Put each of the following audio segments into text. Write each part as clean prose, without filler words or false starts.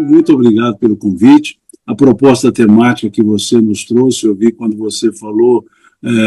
muito obrigado pelo convite. A proposta temática que você nos trouxe, eu vi quando você falou,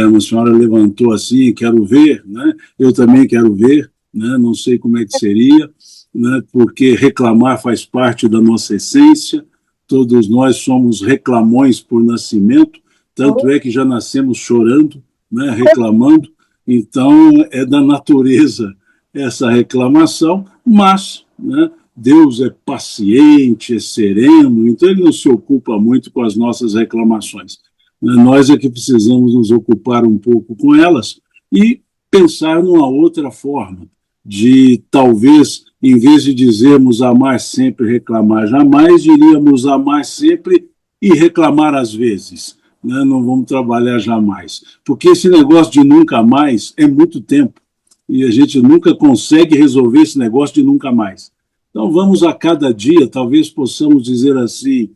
uma senhora levantou assim, quero ver, né? Eu também quero ver, né? Não sei como é que seria, né? Porque reclamar faz parte da nossa essência, todos nós somos reclamões por nascimento, tanto é que já nascemos chorando, né? Reclamando, então é da natureza essa reclamação, mas, né? Deus é paciente, é sereno, então ele não se ocupa muito com as nossas reclamações. Nós é que precisamos nos ocupar um pouco com elas e pensar numa outra forma de, talvez, em vez de dizermos amar sempre, reclamar jamais, diríamos amar sempre e reclamar às vezes. Né? Não vamos trabalhar jamais. Porque esse negócio de nunca mais é muito tempo e a gente nunca consegue resolver esse negócio de nunca mais. Então, vamos a cada dia, talvez possamos dizer assim,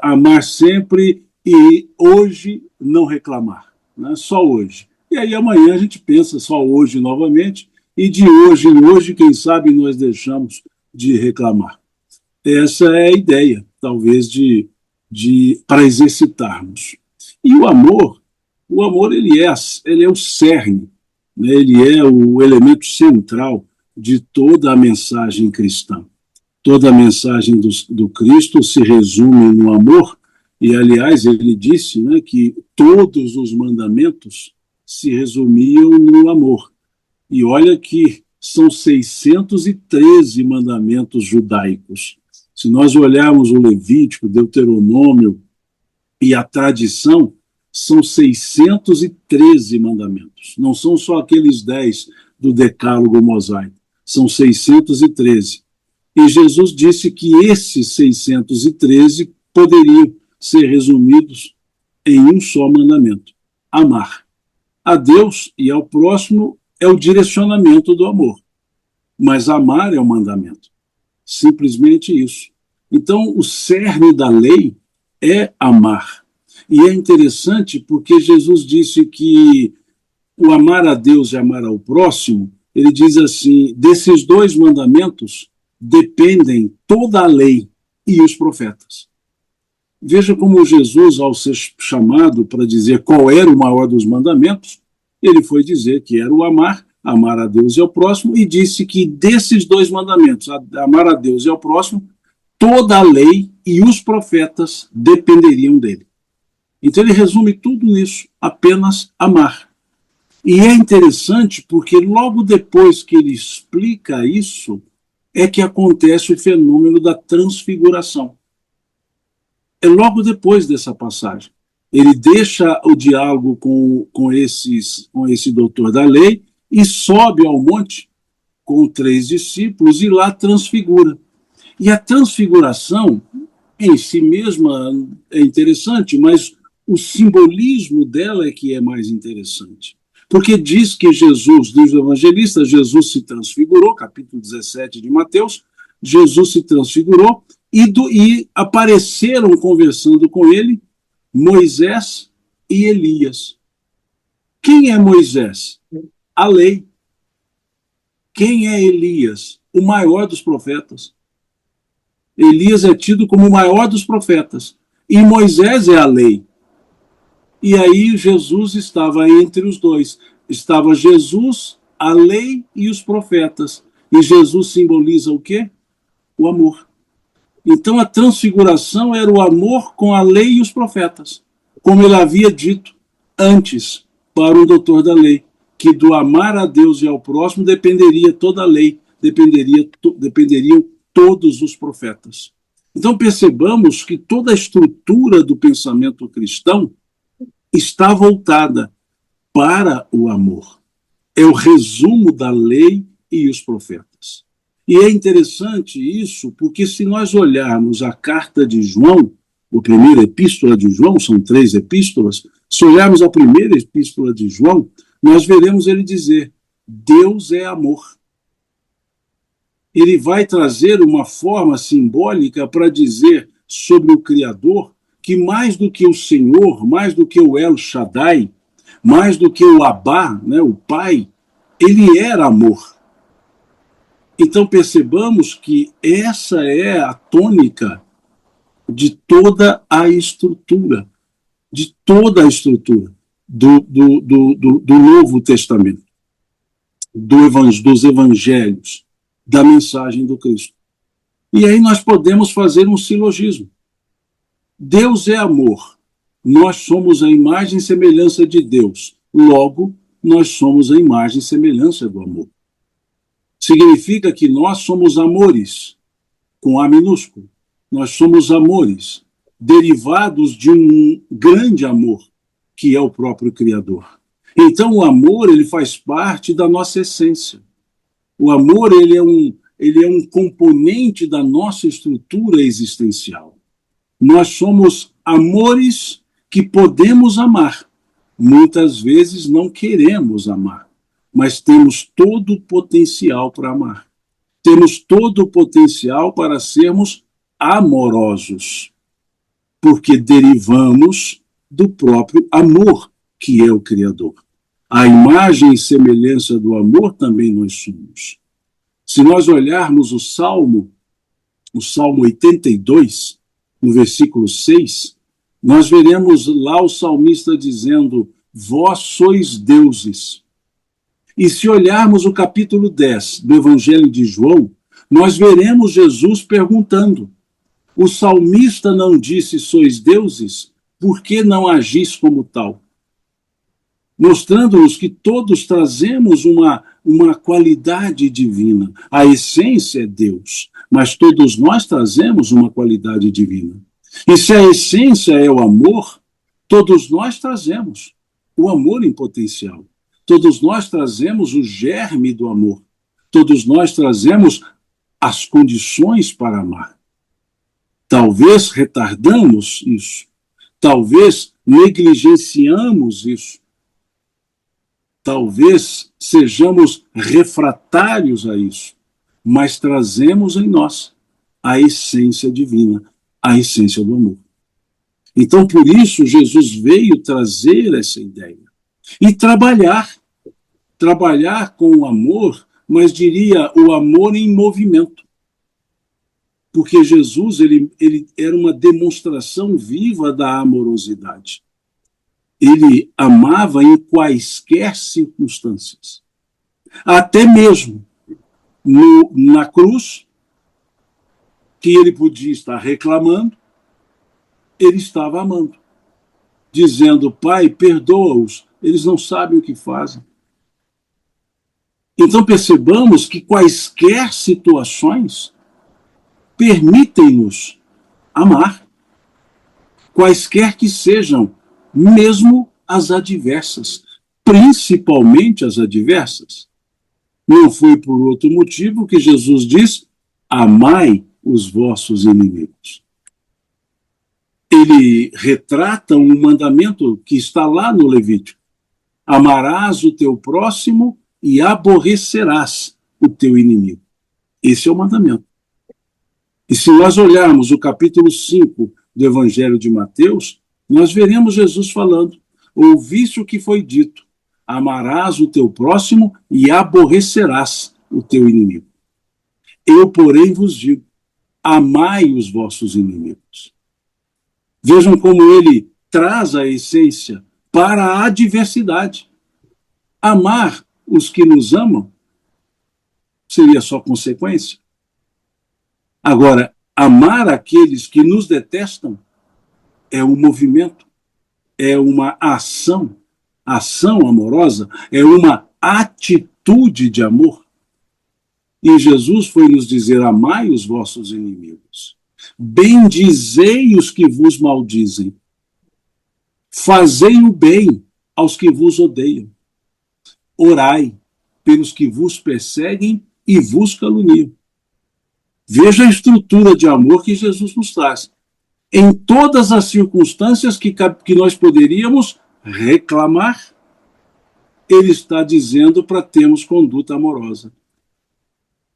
amar sempre e hoje não reclamar, né? Só hoje. E aí amanhã a gente pensa só hoje novamente, e de hoje em hoje, quem sabe, nós deixamos de reclamar. Essa é a ideia, talvez, para exercitarmos. E o amor ele é o cerne, né? Ele é o elemento central de toda a mensagem cristã. Toda a mensagem do Cristo se resume no amor, e, aliás, ele disse, né, que todos os mandamentos se resumiam no amor. E olha que são 613 mandamentos judaicos. Se nós olharmos o Levítico, Deuteronômio e a tradição, são 613 mandamentos. Não são só aqueles 10 do Decálogo mosaico. São 613. E Jesus disse que esses 613 poderiam ser resumidos em um só mandamento: amar. A Deus e ao próximo é o direcionamento do amor, mas amar é o mandamento. Simplesmente isso. Então, o cerne da lei é amar. E é interessante porque Jesus disse que o amar a Deus e amar ao próximo, ele diz assim, desses dois mandamentos dependem toda a lei e os profetas. Veja como Jesus, ao ser chamado para dizer qual era o maior dos mandamentos, ele foi dizer que era o amar a Deus e ao próximo, e disse que desses dois mandamentos, amar a Deus e ao próximo, toda a lei e os profetas dependeriam dele. Então ele resume tudo nisso, apenas amar. E é interessante porque logo depois que ele explica isso, é que acontece o fenômeno da transfiguração. É logo depois dessa passagem. Ele deixa o diálogo com esse doutor da lei e sobe ao monte com 3 discípulos e lá transfigura. E a transfiguração, em si mesma, é interessante, mas o simbolismo dela é que é mais interessante. Porque diz que Jesus, diz o evangelista, Jesus se transfigurou, capítulo 17 de Mateus, Jesus se transfigurou e apareceram conversando com ele Moisés e Elias. Quem é Moisés? A lei. Quem é Elias? O maior dos profetas. Elias é tido como o maior dos profetas. E Moisés é a lei. E aí Jesus estava entre os dois. Estava Jesus, a lei e os profetas. E Jesus simboliza o quê? O amor. Então a transfiguração era o amor com a lei e os profetas. Como ele havia dito antes para o doutor da lei, que do amar a Deus e ao próximo dependeria toda a lei, dependeriam todos os profetas. Então percebamos que toda a estrutura do pensamento cristão está voltada para o amor. É o resumo da lei e os profetas. E é interessante isso, porque se nós olharmos a carta de João, a primeira epístola de João, são 3 epístolas, se olharmos a primeira epístola de João, nós veremos ele dizer, Deus é amor. Ele vai trazer uma forma simbólica para dizer sobre o Criador que mais do que o Senhor, mais do que o El Shaddai, mais do que o Abá, né, o Pai, ele era amor. Então percebamos que essa é a tônica de toda a estrutura, do Novo Testamento, dos evangelhos, da mensagem do Cristo. E aí nós podemos fazer um silogismo. Deus é amor. Nós somos a imagem e semelhança de Deus. Logo, nós somos a imagem e semelhança do amor. Significa que nós somos amores, com A minúsculo. Nós somos amores, derivados de um grande amor, que é o próprio Criador. Então, o amor, ele faz parte da nossa essência. O amor, ele é um componente da nossa estrutura existencial. Nós somos amores que podemos amar. Muitas vezes não queremos amar, mas temos todo o potencial para amar. Temos todo o potencial para sermos amorosos, porque derivamos do próprio amor, que é o Criador. A imagem e semelhança do amor também nós somos. Se nós olharmos o Salmo 82, no versículo 6, nós veremos lá o salmista dizendo: vós sois deuses. E se olharmos o capítulo 10 do Evangelho de João, nós veremos Jesus perguntando: o salmista não disse sois deuses? Por que não agis como tal? Mostrando-nos que todos trazemos uma qualidade divina. A essência é Deus, mas todos nós trazemos uma qualidade divina. E se a essência é o amor, todos nós trazemos o amor em potencial. Todos nós trazemos o germe do amor. Todos nós trazemos as condições para amar. Talvez retardamos isso. Talvez negligenciamos isso. Talvez sejamos refratários a isso. Mas trazemos em nós a essência divina, a essência do amor. Então, por isso, Jesus veio trazer essa ideia. E trabalhar com o amor, mas diria o amor em movimento. Porque Jesus ele era uma demonstração viva da amorosidade. Ele amava em quaisquer circunstâncias. Até mesmo na cruz, que ele podia estar reclamando, ele estava amando, dizendo: Pai, perdoa-os, eles não sabem o que fazem. Então percebamos que quaisquer situações permitem-nos amar, quaisquer que sejam, mesmo as adversas, principalmente as adversas. Não foi por outro motivo que Jesus diz: amai os vossos inimigos. Ele retrata um mandamento que está lá no Levítico: amarás o teu próximo e aborrecerás o teu inimigo. Esse é o mandamento. E se nós olharmos o capítulo 5 do Evangelho de Mateus, nós veremos Jesus falando: ouviste o que foi dito, amarás o teu próximo e aborrecerás o teu inimigo. Eu, porém, vos digo, amai os vossos inimigos. Vejam como ele traz a essência para a adversidade. Amar os que nos amam seria só consequência. Agora, amar aqueles que nos detestam é um movimento, é uma ação amorosa, é uma atitude de amor. E Jesus foi nos dizer: amai os vossos inimigos, bendizei os que vos maldizem, fazei o bem aos que vos odeiam, orai pelos que vos perseguem e vos caluniam. Veja a estrutura de amor que Jesus nos traz. Em todas as circunstâncias que nós poderíamos reclamar, ele está dizendo para termos conduta amorosa.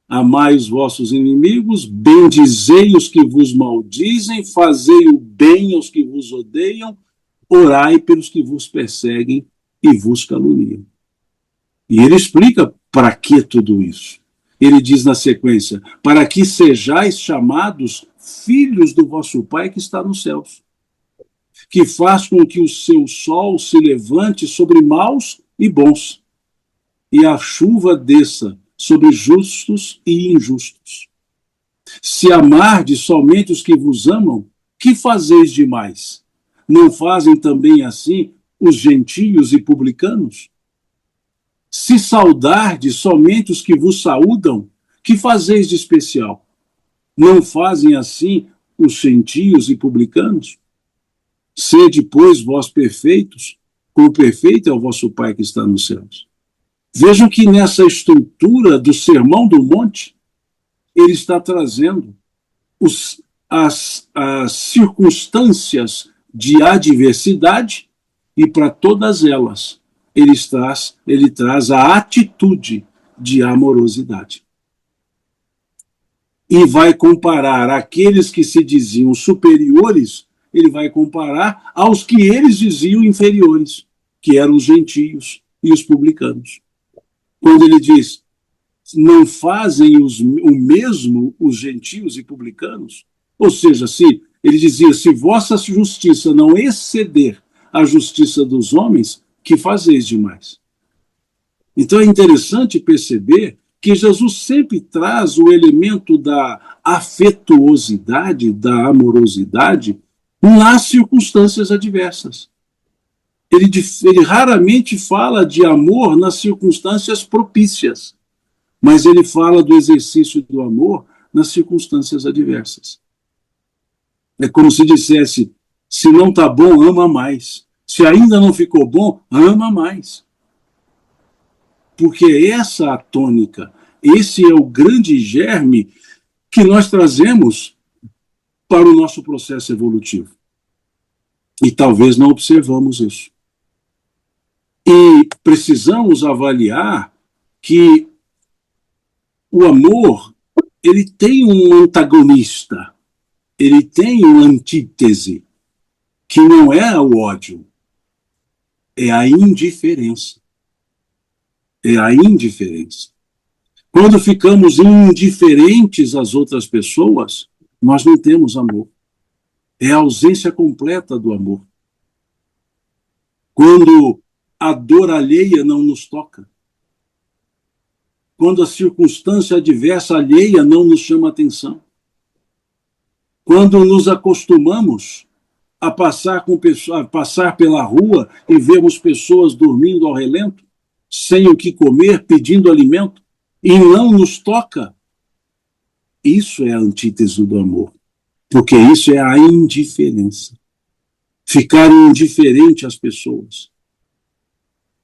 Amai os vossos inimigos, bendizei os que vos maldizem, fazei o bem aos que vos odeiam, orai pelos que vos perseguem e vos caluniam. E ele explica para que tudo isso. Ele diz na sequência, para que sejais chamados filhos do vosso Pai que está nos céus, que faz com que o seu sol se levante sobre maus e bons, e a chuva desça sobre justos e injustos. Se amardes somente os que vos amam, que fazeis demais? Não fazem também assim os gentios e publicanos? Se saudardes somente os que vos saúdam, que fazeis de especial? Não fazem assim os gentios e publicanos? Sede, pois, vós perfeitos, como perfeito é o vosso Pai que está nos céus. Vejam que nessa estrutura do Sermão do Monte, ele está trazendo as circunstâncias de adversidade e para todas elas ele traz a atitude de amorosidade. E vai comparar aqueles que se diziam superiores, ele vai comparar aos que eles diziam inferiores, que eram os gentios e os publicanos. Quando ele diz, não fazem o mesmo os gentios e publicanos, ou seja, ele dizia, se vossa justiça não exceder a justiça dos homens, que fazeis demais? Então é interessante perceber que Jesus sempre traz o elemento da afetuosidade, da amorosidade, nas circunstâncias adversas. Ele raramente fala de amor nas circunstâncias propícias, mas ele fala do exercício do amor nas circunstâncias adversas. É como se dissesse, se não está bom, ama mais. Se ainda não ficou bom, ama mais. Porque essa é a tônica, esse é o grande germe que nós trazemos para o nosso processo evolutivo. E talvez não observamos isso. E precisamos avaliar que o amor, ele tem um antagonista, ele tem uma antítese, que não é o ódio, é a indiferença. É a indiferença. Quando ficamos indiferentes às outras pessoas, nós não temos amor. É a ausência completa do amor. Quando a dor alheia não nos toca, quando a circunstância adversa alheia não nos chama atenção, quando nos acostumamos a passar pela rua e vemos pessoas dormindo ao relento, sem o que comer, pedindo alimento, e não nos toca, isso é a antítese do amor, porque isso é a indiferença. Ficar indiferente às pessoas.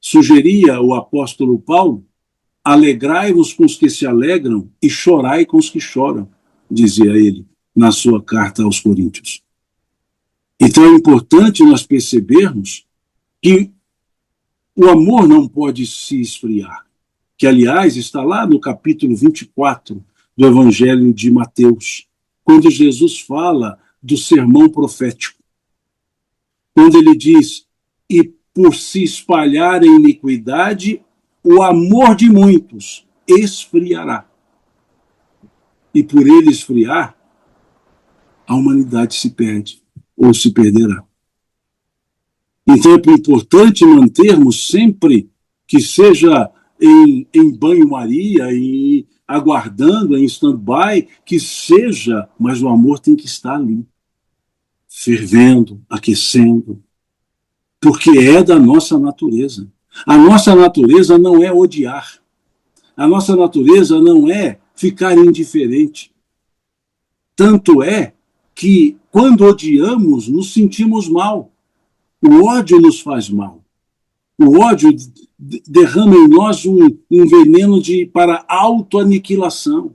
Sugeria o apóstolo Paulo, alegrai-vos com os que se alegram e chorai com os que choram, dizia ele na sua carta aos Coríntios. Então é importante nós percebermos que o amor não pode se esfriar, que aliás está lá no capítulo 24 do Evangelho de Mateus, quando Jesus fala do sermão profético, quando ele diz, e por se espalhar a iniquidade, o amor de muitos esfriará. E por ele esfriar, a humanidade se perde, ou se perderá. Então é importante mantermos sempre, que seja em banho-maria, e aguardando, em stand-by, que seja, mas o amor tem que estar ali, fervendo, aquecendo, porque é da nossa natureza. A nossa natureza não é odiar. A nossa natureza não é ficar indiferente. Tanto é que, quando odiamos, nos sentimos mal. O ódio nos faz mal. O ódio derrama em nós um veneno para autoaniquilação.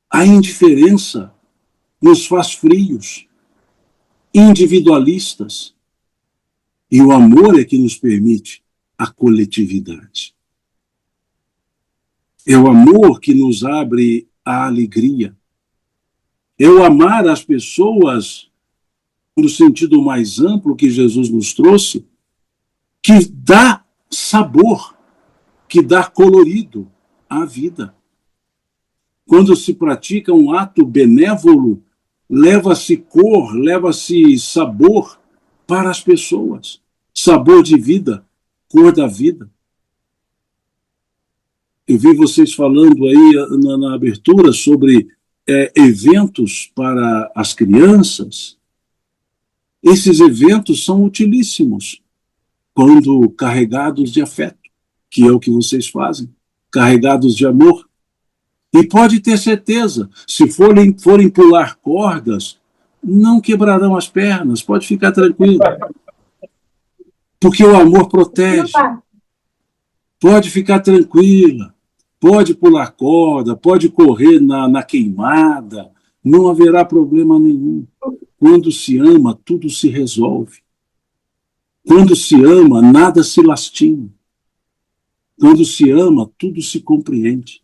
A indiferença nos faz frios, individualistas. E o amor é que nos permite a coletividade. É o amor que nos abre a alegria. É o amar as pessoas, no sentido mais amplo que Jesus nos trouxe, que dá sabor, que dá colorido, à vida. Quando se pratica um ato benévolo, leva-se cor, leva-se sabor para as pessoas. Sabor de vida, cor da vida. Eu vi vocês falando aí na abertura sobre eventos para as crianças. Esses eventos são utilíssimos quando carregados de afeto, que é o que vocês fazem, carregados de amor. E pode ter certeza, se forem pular cordas, não quebrarão as pernas, pode ficar tranquilo. Porque o amor protege. Pode ficar tranquila, pode pular corda, pode correr na queimada, não haverá problema nenhum. Quando se ama, tudo se resolve. Quando se ama, nada se lastima. Quando se ama, tudo se compreende.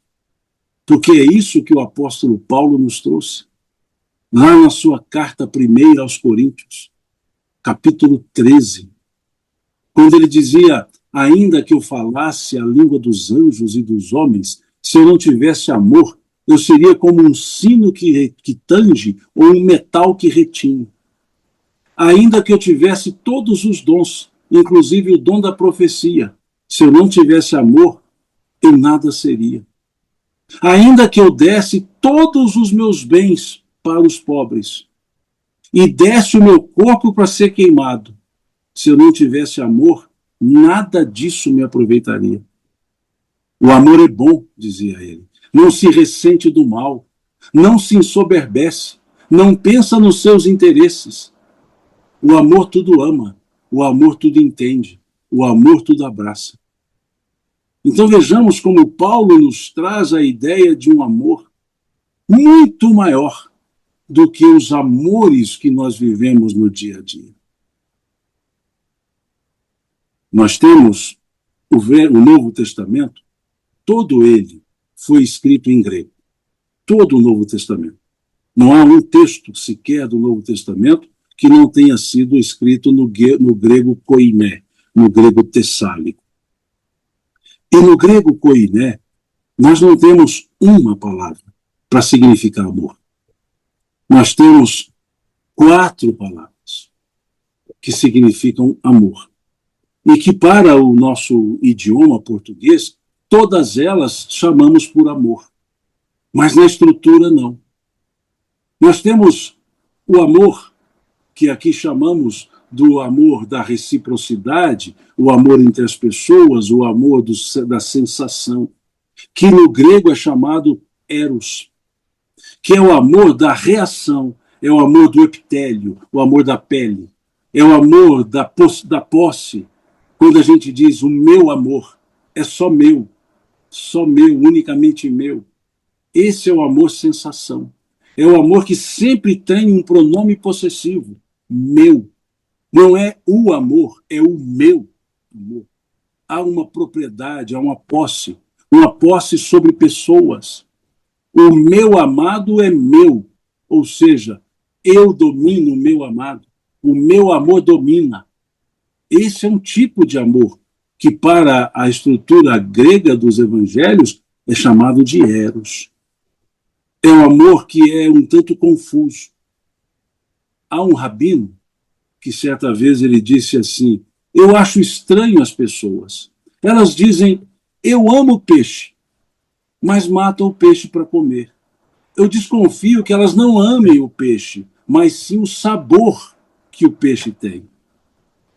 Porque é isso que o apóstolo Paulo nos trouxe. Lá na sua carta primeira aos Coríntios, capítulo 13, quando ele dizia: ainda que eu falasse a língua dos anjos e dos homens, se eu não tivesse amor, eu seria como um sino que tange ou um metal que retine. Ainda que eu tivesse todos os dons, inclusive o dom da profecia, se eu não tivesse amor, eu nada seria. Ainda que eu desse todos os meus bens para os pobres e desse o meu corpo para ser queimado, se eu não tivesse amor, nada disso me aproveitaria. O amor é bom, dizia ele. Não se ressente do mal, não se ensoberbece, não pensa nos seus interesses. O amor tudo ama, o amor tudo entende, o amor tudo abraça. Então vejamos como Paulo nos traz a ideia de um amor muito maior do que os amores que nós vivemos no dia a dia. Nós temos o Novo Testamento, todo ele foi escrito em grego. Todo o Novo Testamento. Não há um texto sequer do Novo Testamento que não tenha sido escrito no grego koiné, no grego tessálico. E no grego koiné, nós não temos uma palavra para significar amor. Nós temos 4 palavras que significam amor. E que para o nosso idioma português, todas elas chamamos por amor. Mas na estrutura não. Nós temos o amor, que aqui chamamos do amor da reciprocidade, o amor entre as pessoas, o amor da sensação, que no grego é chamado eros, que é o amor da reação, é o amor do epitélio, o amor da pele, é o amor da posse, quando a gente diz o meu amor, é só meu, unicamente meu. Esse é o amor sensação. É o amor que sempre tem um pronome possessivo, meu. Não é o amor, é o meu amor. Há uma propriedade, há uma posse sobre pessoas. O meu amado é meu, ou seja, eu domino o meu amado. O meu amor domina. Esse é um tipo de amor que, para a estrutura grega dos evangelhos, é chamado de eros. É um amor que é um tanto confuso. Há um rabino que certa vez ele disse assim: eu acho estranho as pessoas. Elas dizem, eu amo peixe, mas matam o peixe para comer. Eu desconfio que elas não amem o peixe, mas sim o sabor que o peixe tem.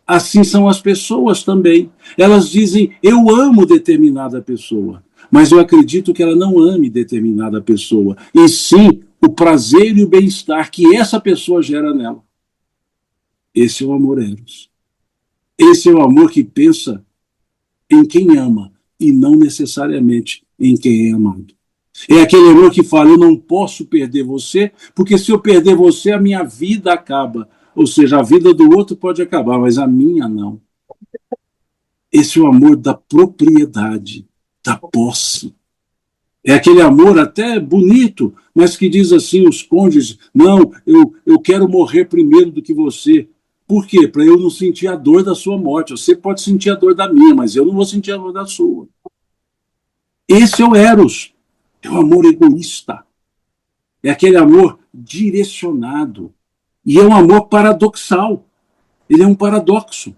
Assim são as pessoas também. Elas dizem, eu amo determinada pessoa, mas eu acredito que ela não ame determinada pessoa, e sim o prazer e o bem-estar que essa pessoa gera nela. Esse é o amor eros. Esse é o amor que pensa em quem ama e não necessariamente em quem é amado. É aquele amor que fala, eu não posso perder você, porque se eu perder você, a minha vida acaba. Ou seja, a vida do outro pode acabar, mas a minha não. Esse é o amor da propriedade, da posse. É aquele amor até bonito, mas que diz assim, os cônjuges, não, eu quero morrer primeiro do que você. Por quê? Para eu não sentir a dor da sua morte. Você pode sentir a dor da minha, mas eu não vou sentir a dor da sua. Esse é o eros, é o amor egoísta, é aquele amor direcionado, e é um amor paradoxal, ele é um paradoxo.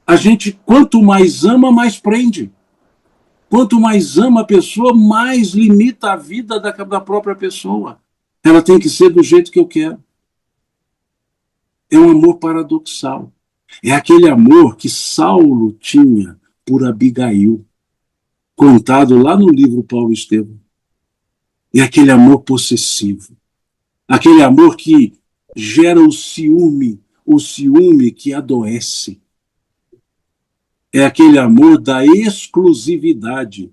A gente, quanto mais ama, mais prende. Quanto mais ama a pessoa, mais limita a vida da própria pessoa. Ela tem que ser do jeito que eu quero. É um amor paradoxal. É aquele amor que Saulo tinha por Abigail, contado lá no livro Paulo Estevão. É aquele amor possessivo. Aquele amor que gera o ciúme que adoece. É aquele amor da exclusividade.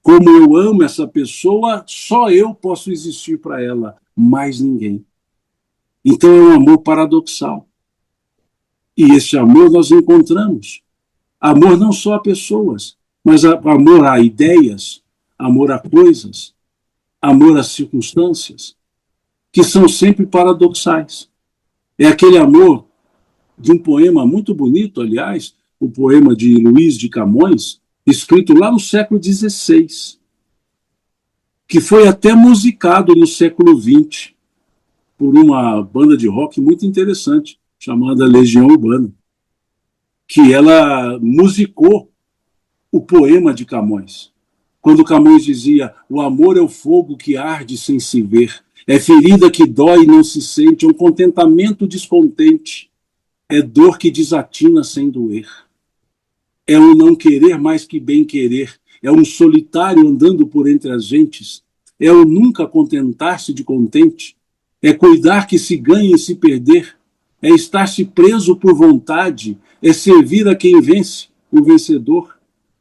Como eu amo essa pessoa, só eu posso existir para ela, mais ninguém. Então é um amor paradoxal. E esse amor nós encontramos. Amor não só a pessoas, mas amor a ideias, amor a coisas, amor às circunstâncias, que são sempre paradoxais. É aquele amor de um poema muito bonito, aliás, o poema de Luís de Camões, escrito lá no século XVI, que foi até musicado no século XX por uma banda de rock muito interessante, chamada Legião Urbana, que ela musicou o poema de Camões. Quando Camões dizia: o amor é o fogo que arde sem se ver, é ferida que dói e não se sente, é um contentamento descontente, é dor que desatina sem doer. É um não querer mais que bem querer, é um solitário andando por entre as gentes, é o nunca contentar-se de contente, é cuidar que se ganhe e se perder, é estar-se preso por vontade, é servir a quem vence, o vencedor,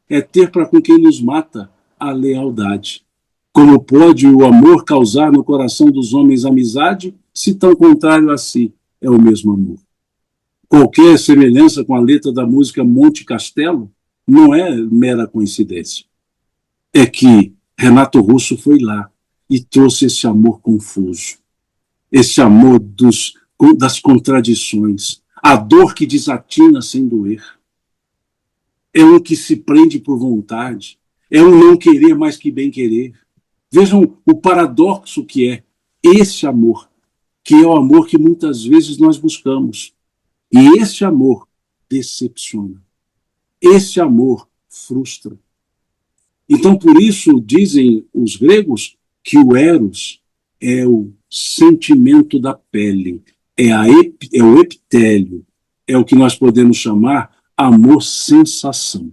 é ter para com quem nos mata a lealdade. Como pode o amor causar no coração dos homens amizade, se tão contrário a si é o mesmo amor? Qualquer semelhança com a letra da música Monte Castelo não é mera coincidência. É que Renato Russo foi lá e trouxe esse amor confuso, esse amor das contradições, a dor que desatina sem doer. É um que se prende por vontade, é um não querer mais que bem querer. Vejam o paradoxo que é esse amor, que é o amor que muitas vezes nós buscamos. E esse amor decepciona. Esse amor frustra. Então, por isso, dizem os gregos que o eros é o sentimento da pele, é o epitélio, é o que nós podemos chamar amor-sensação.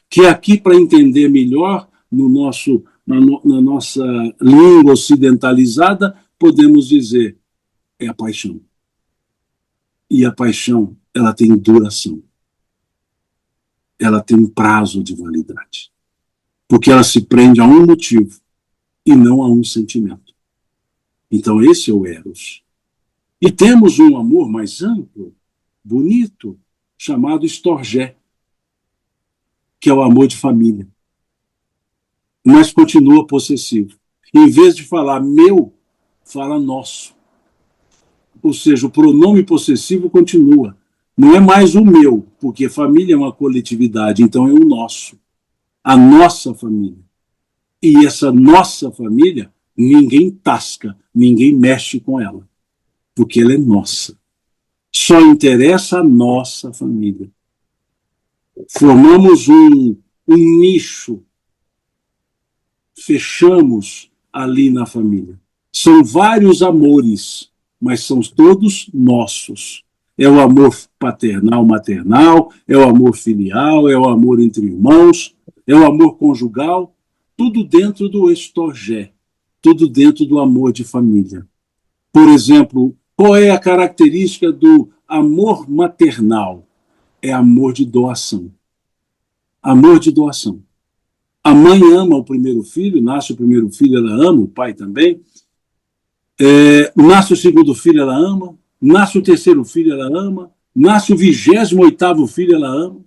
Que aqui, para entender melhor, na nossa língua ocidentalizada, podemos dizer, é a paixão. E a paixão, ela tem duração. Ela tem um prazo de validade. Porque ela se prende a um motivo e não a um sentimento. Então esse é o eros. E temos um amor mais amplo, bonito, chamado storgé, que é o amor de família. Mas continua possessivo. Em vez de falar meu, fala nosso. Ou seja, o pronome possessivo continua. Não é mais o meu, porque família é uma coletividade, então é o nosso. A nossa família. E essa nossa família, ninguém tasca, ninguém mexe com ela, porque ela é nossa. Só interessa a nossa família. Formamos um nicho, fechamos ali na família. São vários amores, mas são todos nossos. É o amor paternal, maternal, é o amor filial, é o amor entre irmãos, é o amor conjugal, tudo dentro do storgé, tudo dentro do amor de família. Por exemplo, qual é a característica do amor maternal? É amor de doação. Amor de doação. A mãe ama o primeiro filho, nasce o primeiro filho, ela ama, o pai também. Nasce o segundo filho, ela ama. Nasce o terceiro filho, ela ama. Nasce o 28º filho, ela ama.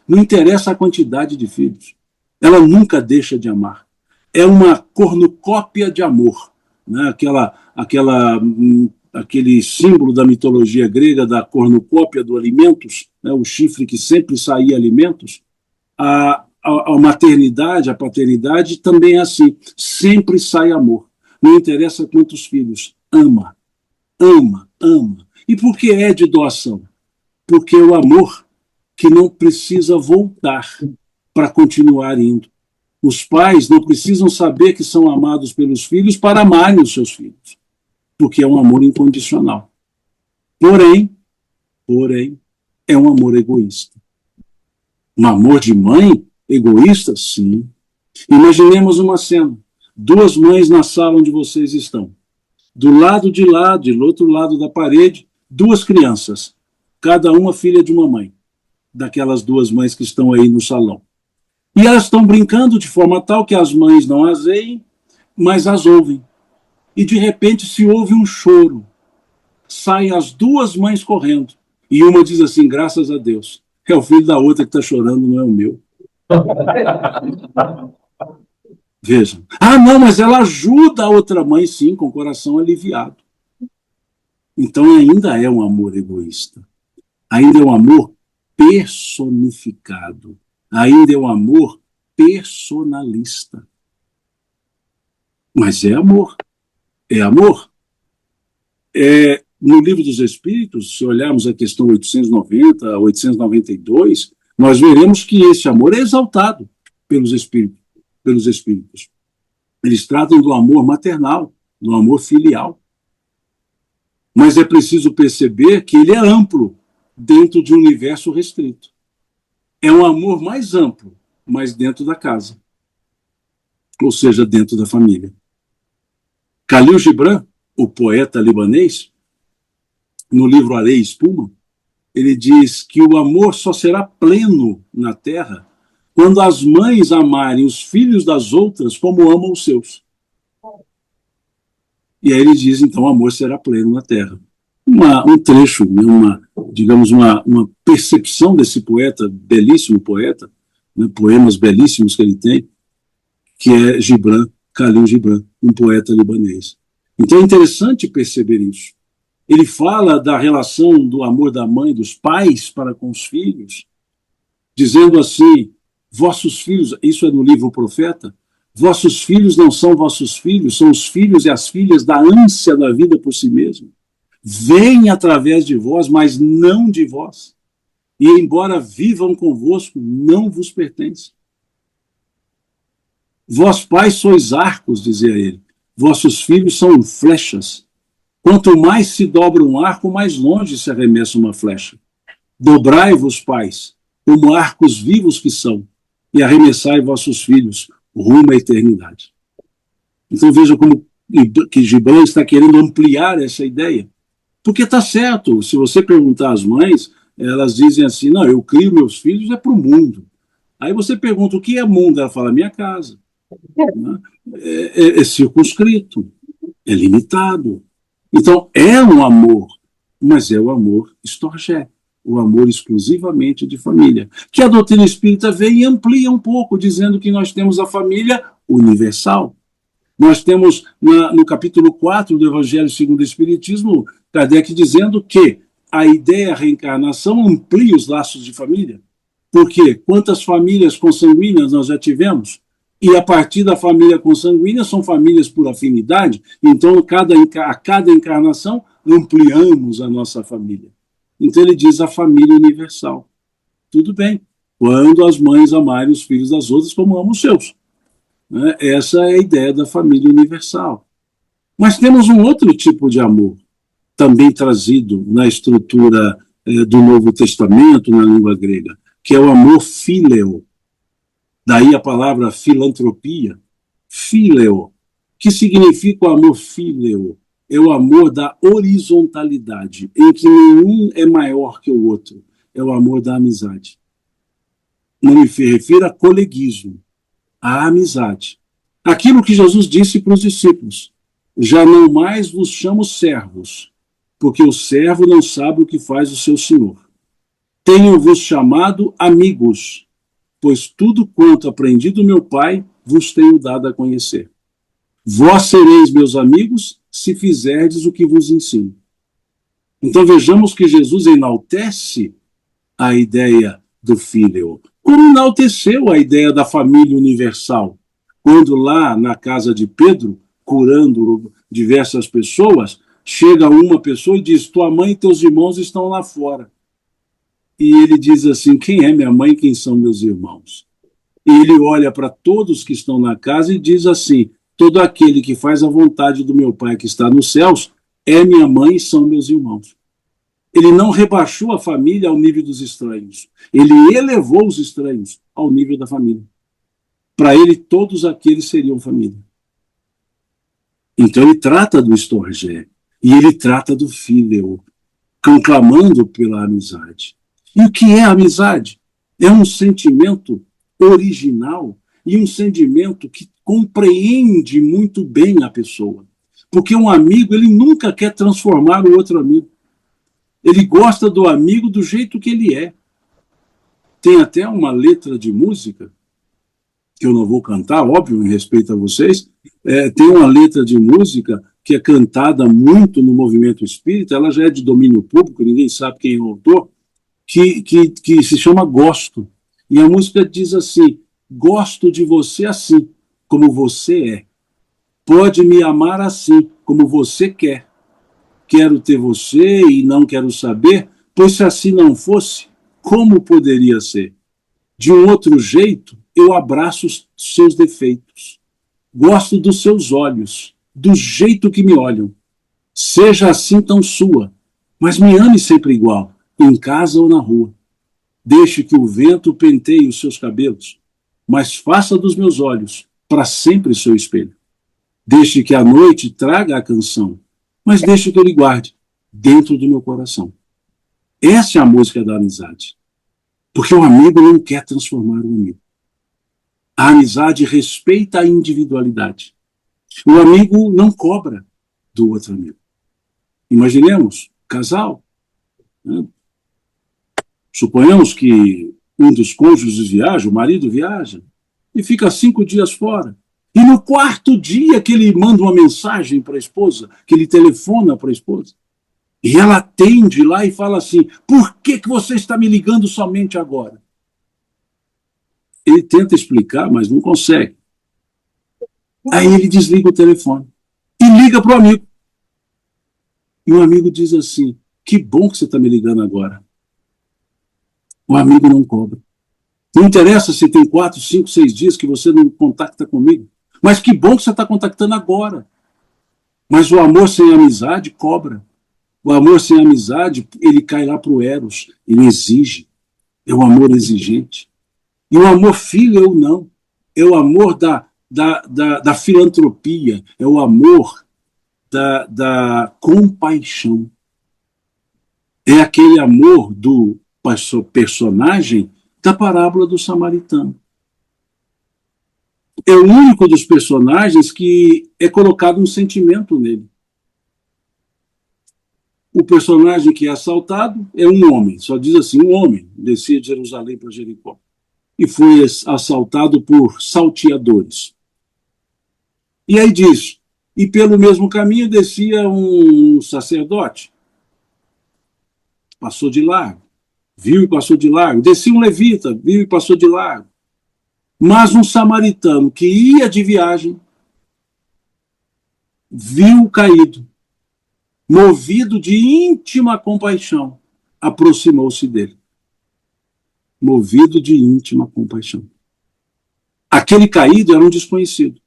Não interessa a quantidade de filhos. Ela nunca deixa de amar. É uma cornucópia de amor, né? Aquele símbolo da mitologia grega da cornucópia do alimentos, né? O chifre que sempre saía alimentos. A a maternidade, a paternidade também é assim. Sempre sai amor. Não interessa quantos filhos. Ama, ama, ama. E por que é de doação? Porque é o amor que não precisa voltar para continuar indo. Os pais não precisam saber que são amados pelos filhos para amarem os seus filhos, porque é um amor incondicional. Porém, é um amor egoísta. Um amor de mãe egoísta? Sim. Imaginemos uma cena. Duas mães na sala onde vocês estão. Do lado de lá, do outro lado da parede, duas crianças. Cada uma filha de uma mãe. Daquelas duas mães que estão aí no salão. E elas estão brincando de forma tal que as mães não as veem, mas as ouvem. E de repente se ouve um choro. Saem as duas mães correndo. E uma diz assim, graças a Deus, é o filho da outra que está chorando, não é o meu. Vejam. Ah, não, mas ela ajuda a outra mãe, sim, com o coração aliviado. Então ainda é um amor egoísta. Ainda é um amor personificado. Ainda é um amor personalista. Mas é amor. É amor. No Livro dos Espíritos, se olharmos a questão 890, 892, nós veremos que esse amor é exaltado pelos espíritos. Eles tratam do amor maternal, do amor filial. Mas é preciso perceber que ele é amplo dentro de um universo restrito. É um amor mais amplo, mas dentro da casa. Ou seja, dentro da família. Khalil Gibran, o poeta libanês, no livro Areia e Espuma, ele diz que o amor só será pleno na Terra quando as mães amarem os filhos das outras como amam os seus. E aí ele diz, então, o amor será pleno na Terra. Um trecho, digamos, uma percepção desse poeta, belíssimo poeta, né, poemas belíssimos que ele tem, que é Gibran, Khalil Gibran, um poeta libanês. Então é interessante perceber isso. Ele fala da relação do amor da mãe, dos pais para com os filhos, dizendo assim, vossos filhos, isso é no livro O Profeta, vossos filhos não são vossos filhos, são os filhos e as filhas da ânsia da vida por si mesmo. Vêm através de vós, mas não de vós. E embora vivam convosco, não vos pertencem. Vós, pais, sois arcos, dizia ele. Vossos filhos são flechas. Quanto mais se dobra um arco, mais longe se arremessa uma flecha. Dobrai-vos, pais, como arcos vivos que são, e arremessai vossos filhos rumo à eternidade. Então veja como que Gibran está querendo ampliar essa ideia. Porque está certo, se você perguntar às mães, elas dizem assim, não, eu crio meus filhos é para o mundo. Aí você pergunta, o que é mundo? Ela fala, minha casa. É circunscrito, é limitado. Então, é um amor, mas é o amor estorgé, o amor exclusivamente de família. Que a doutrina espírita vem e amplia um pouco, dizendo que nós temos a família universal. Nós temos, no capítulo 4 do Evangelho segundo o Espiritismo, Kardec dizendo que a ideia reencarnação amplia os laços de família. Porque quantas famílias consanguíneas nós já tivemos? E a partir da família consanguínea são famílias por afinidade, então a cada encarnação ampliamos a nossa família. Então ele diz a família universal. Tudo bem, quando as mães amarem os filhos das outras como amam os seus. Essa é a ideia da família universal. Mas temos um outro tipo de amor, também trazido na estrutura do Novo Testamento, na língua grega, que é o amor fíleo. Daí a palavra filantropia, fíleo, que significa o amor fíleo? É o amor da horizontalidade, em que nenhum é maior que o outro. É o amor da amizade. Não me refiro a coleguismo, a amizade. Aquilo que Jesus disse para os discípulos, já não mais vos chamo servos, porque o servo não sabe o que faz o seu senhor. Tenho-vos chamado amigos, pois tudo quanto aprendi do meu Pai vos tenho dado a conhecer. Vós sereis meus amigos se fizerdes o que vos ensino. Então vejamos que Jesus enaltece a ideia do filho. como enalteceu a ideia da família universal, quando lá na casa de Pedro, curando diversas pessoas, chega uma pessoa e diz: tua mãe e teus irmãos estão lá fora. E ele diz assim: quem é minha mãe e quem são meus irmãos? E ele olha para todos que estão na casa e diz assim: todo aquele que faz a vontade do meu Pai que está nos céus é minha mãe e são meus irmãos. Ele não rebaixou a família ao nível dos estranhos. Ele elevou os estranhos ao nível da família. Para ele, todos aqueles seriam família. Então ele trata do storgé e ele trata do fíleo, conclamando pela amizade. E o que é a amizade? É um sentimento original e um sentimento que compreende muito bem a pessoa. Porque um amigo, ele nunca quer transformar o outro amigo. Ele gosta do amigo do jeito que ele é. Tem até uma letra de música, que eu não vou cantar, óbvio, em respeito a vocês, tem uma letra de música que é cantada muito no movimento espírita, ela já é de domínio público, ninguém sabe quem é o autor, que se chama Gosto. E a música diz assim: gosto de você assim, como você é. Pode me amar assim, como você quer. Quero ter você e não quero saber, pois se assim não fosse, como poderia ser? De um outro jeito, eu abraço os seus defeitos. Gosto dos seus olhos, do jeito que me olham. Seja assim tão sua, mas me ame sempre igual, em casa ou na rua. Deixe que o vento penteie os seus cabelos, mas faça dos meus olhos para sempre seu espelho. Deixe que a noite traga a canção, mas deixe que eu lhe guarde dentro do meu coração. Essa é a música da amizade. Porque o amigo não quer transformar o amigo. A amizade respeita a individualidade. O amigo não cobra do outro amigo. Imaginemos, casal. Né? Suponhamos que um dos cônjuges viaja, o marido viaja, e fica 5 dias fora. E no 4º dia que ele manda uma mensagem para a esposa, que ele telefona para a esposa, e ela atende lá e fala assim: por que você está me ligando somente agora? Ele tenta explicar, mas não consegue. Aí ele desliga o telefone e liga para o amigo. E o amigo diz assim: que bom que você está me ligando agora. O amigo não cobra. Não interessa se tem 4, 5, 6 dias que você não contacta comigo. Mas que bom que você está contactando agora. Mas o amor sem amizade cobra. O amor sem amizade, ele cai lá para o Eros. Ele exige. É o amor exigente. E o amor filial não. É o amor da filantropia. É o amor da compaixão. É aquele amor do personagem da parábola do samaritano. É o único dos personagens que é colocado um sentimento nele. O personagem que é assaltado é um homem, só diz assim: um homem descia de Jerusalém para Jericó e foi assaltado por salteadores. E aí diz: e pelo mesmo caminho descia um sacerdote, passou de largo, viu e passou de largo. Descia um levita, viu e passou de largo. Mas um samaritano que ia de viagem viu caído, movido de íntima compaixão, aproximou-se dele. Movido de íntima compaixão. Aquele caído era um desconhecido,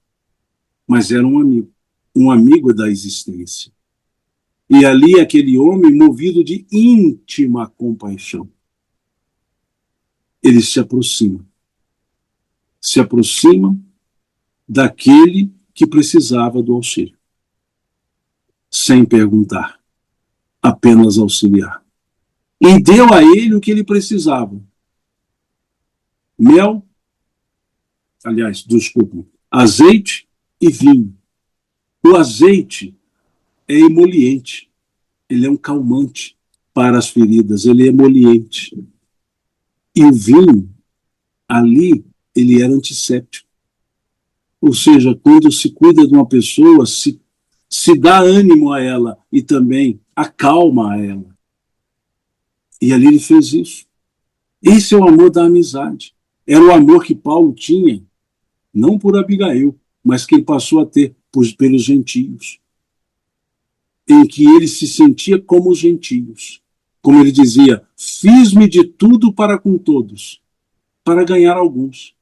mas era um amigo da existência. E ali aquele homem, movido de íntima compaixão, ele se aproxima daquele que precisava do auxílio, sem perguntar, apenas auxiliar. E deu a ele o que ele precisava: mel, azeite e vinho. O azeite é emoliente, ele é um calmante para as feridas, ele é emoliente. E o vinho, ali, ele era antisséptico. Ou seja, quando se cuida de uma pessoa, se dá ânimo a ela e também acalma a ela. E ali ele fez isso. Esse é o amor da amizade. Era o amor que Paulo tinha, não por Abigail, mas que ele passou a ter pelos gentios, em que ele se sentia como os gentios. Como ele dizia, fiz-me de tudo para com todos, para ganhar alguns.